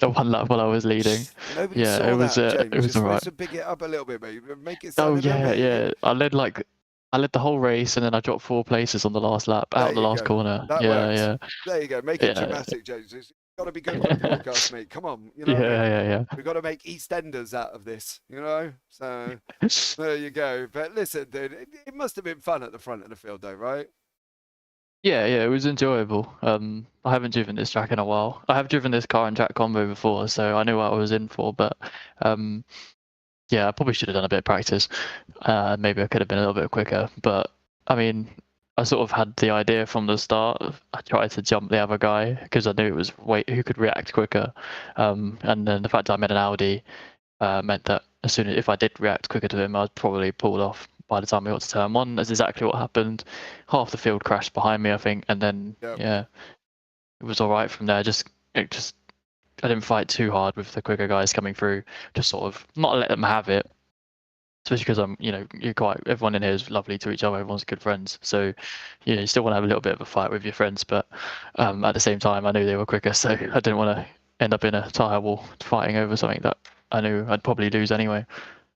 The one lap while I was leading. Nobody Yeah, saw that, James. it You're was alright. supposed to pick it up a little bit, mate. Make it Oh sound a little yeah, bit. yeah. I led the whole race and then I dropped 4 places on the last lap, There out the you last go. corner. That Yeah, works. yeah. There you go. Make it Yeah. dramatic, James. It's got to be good for the podcast, mate. Come on, you know Yeah, what I mean? yeah, We've got to make EastEnders out of this, you know? So yeah. there you go. But listen, dude, it must have been fun at the front of the field, though, right? Yeah, yeah, it was enjoyable. I haven't driven this track in a while. I have driven this car and track combo before, so I knew what I was in for. But yeah, I probably should have done a bit of practice. Maybe I could have been a little bit quicker. But I mean, I sort of had the idea from the start. I tried to jump the other guy because I knew it was who could react quicker. And then the fact that I'm in an Audi meant that as soon as if I did react quicker to him, I'd probably pulled off by the time we got to turn 1. That's exactly what happened. Half the field crashed behind me, I think, and then Yep. yeah, it was all right from there. I didn't fight too hard with the quicker guys coming through. Just sort of not let them have it. Especially because everyone in here is lovely to each other. Everyone's good friends, so you still want to have a little bit of a fight with your friends, but at the same time, I knew they were quicker, so I didn't want to end up in a tyre war fighting over something that I knew I'd probably lose anyway.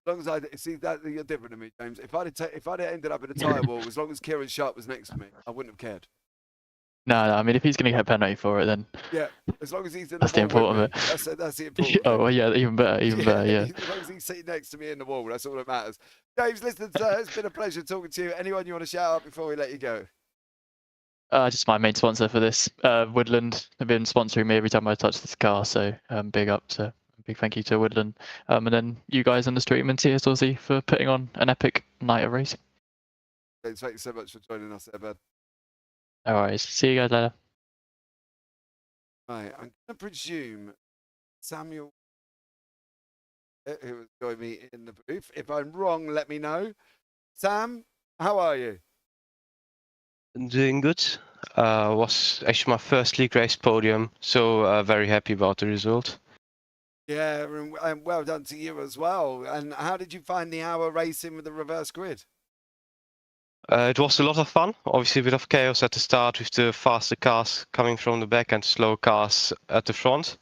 As long as I see that you're different to me, James. If I'd ended up in a tyre wall, as long as Kieran Sharp was next to me, I wouldn't have cared. No, I mean, if he's going to get a penalty for it, then Yeah, as long as he's in that's the the wall with important me. bit. That's the important Oh, bit. well, yeah, even better, yeah. As long as he's sitting next to me in the wall, that's all that matters. James, listen, sir, it's been a pleasure talking to you. Anyone you want to shout out before we let you go? Just my main sponsor for this, Woodland. They've been sponsoring me every time I touch this car, so big thank you to Woodland. And then you guys on the stream and TSRC for putting on an epic night of racing. James, thank you so much for joining us there, bud. All right, see you guys later. Right, I'm going to presume Samuel, who was joining me in the booth. If I'm wrong, let me know. Sam, how are you? Doing good. Was actually my first league race podium, so very happy about the result. Yeah, and well done to you as well. And how did you find the hour racing with the reverse grid? It was a lot of fun. Obviously, a bit of chaos at the start with the faster cars coming from the back and slow cars at the front.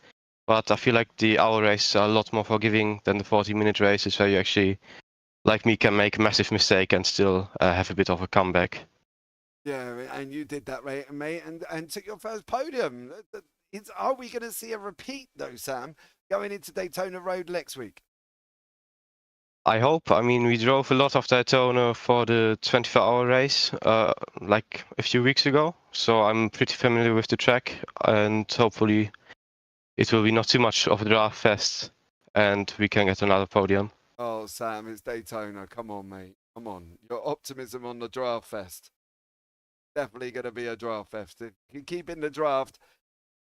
But I feel like the hour races are a lot more forgiving than the 40-minute races where you actually, like me, can make a massive mistake and still have a bit of a comeback. Yeah, and you did that, mate, and took your first podium. Are we going to see a repeat, though, Sam, going into Daytona Road next week? I hope. I mean, we drove a lot of Daytona for the 24-hour race, like a few weeks ago. So I'm pretty familiar with the track, and hopefully it will be not too much of a draft fest, and we can get another podium. Oh, Sam, it's Daytona. Come on, mate. Come on. Your optimism on the draft fest. Definitely going to be a draft fest. If you keep in the draft,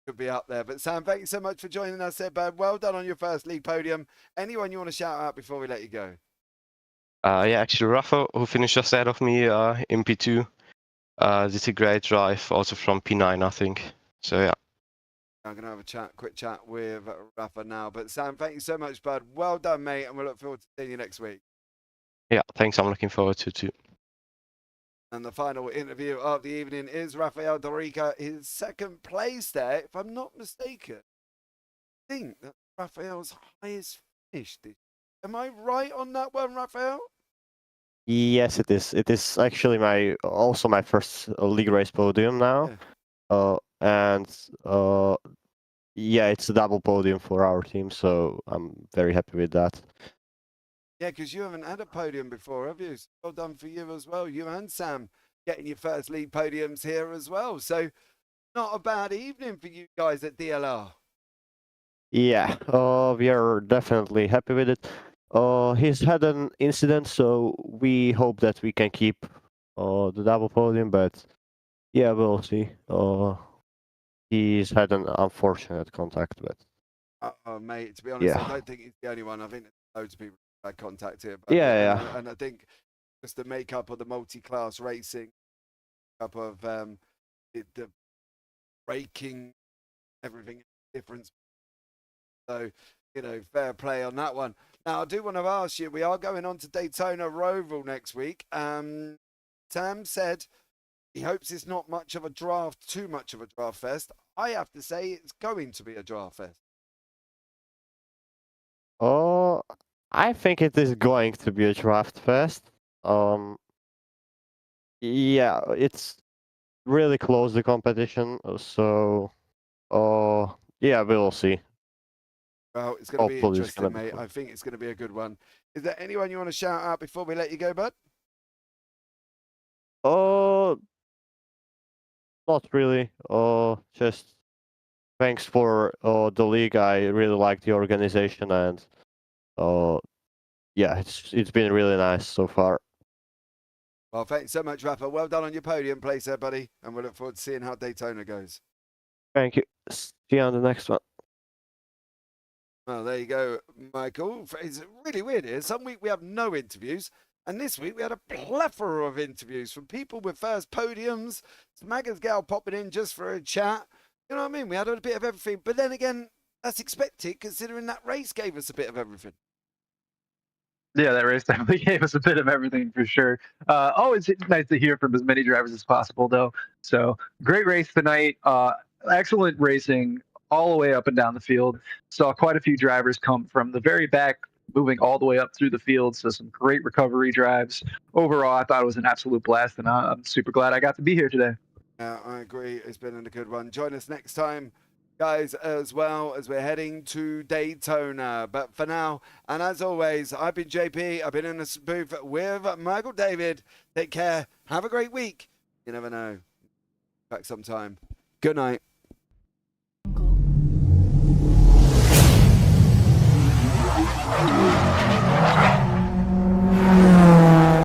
could be up there. But Sam, thank you so much for joining us there, bud. Well done on your first league podium. Anyone you want to shout out before we let you go? Yeah, actually, Rafa, who finished just ahead of me in P2, did a great drive, also from P9, I think. So yeah. I'm going to have a quick chat with Rafa now. But Sam, thank you so much, bud. Well done, mate, and we look forward to seeing you next week. Yeah, thanks. I'm looking forward to it too. And the final interview of the evening is Rafael Dorica, his second place there, if I'm not mistaken. I think that's Rafael's highest finish. Am I right on that one, Rafael? Yes, it is. It is actually my first league race podium now. Yeah. Yeah, it's a double podium for our team, so I'm very happy with that. Yeah, because you haven't had a podium before, have you? So well done for you as well. You and Sam getting your first league podiums here as well. So not a bad evening for you guys at DLR. Yeah, we are definitely happy with it. He's had an incident, so we hope that we can keep the double podium, but yeah, we'll see. He's had an unfortunate contact, but Mate, to be honest, yeah. I don't think he's the only one. I think there's loads of people who had contact here. But Yeah. And I think just the makeup of the multi-class racing, up of the braking, everything different. So, fair play on that one. Now, I do want to ask you, we are going on to Daytona Roval next week. Sam said He hopes it's not much of a draft, too much of a draft fest. I have to say it's going to be a draft fest. Oh, I think it is going to be a draft fest. Yeah, it's really close, the competition. So, yeah, we'll see. Well, it's going to be Hopefully it's interesting, gonna be mate. fun. I think it's going to be a good one. Is there anyone you want to shout out before we let you go, bud? Oh, not really. Just thanks for the league. I really like the organization, and yeah, it's been really nice so far. Well, thanks so much, Rafa. Well done on your podium place there, buddy. And we'll look forward to seeing how Daytona goes. Thank you. See you on the next one. Well, there you go, Michael. It's really weird here. Some week we have no interviews, and this week we had a plethora of interviews from people with first podiums. Smagger's gal popping in just for a chat. You know what I mean? We had a bit of everything. But then again, that's expected considering that race gave us a bit of everything. Yeah, that race definitely gave us a bit of everything for sure. Always nice to hear from as many drivers as possible, though. So great race tonight. Excellent racing all the way up and down the field. Saw quite a few drivers come from the very back, moving all the way up through the field. So some great recovery drives. Overall, I thought it was an absolute blast, and I'm super glad I got to be here today. Yeah, I agree. It's been a good one. Join us next time, guys, as well as we're heading to Daytona. But for now, and as always, I've been JP. I've been in this booth with Michael David. Take care. Have a great week. You never know. Back sometime. Good night.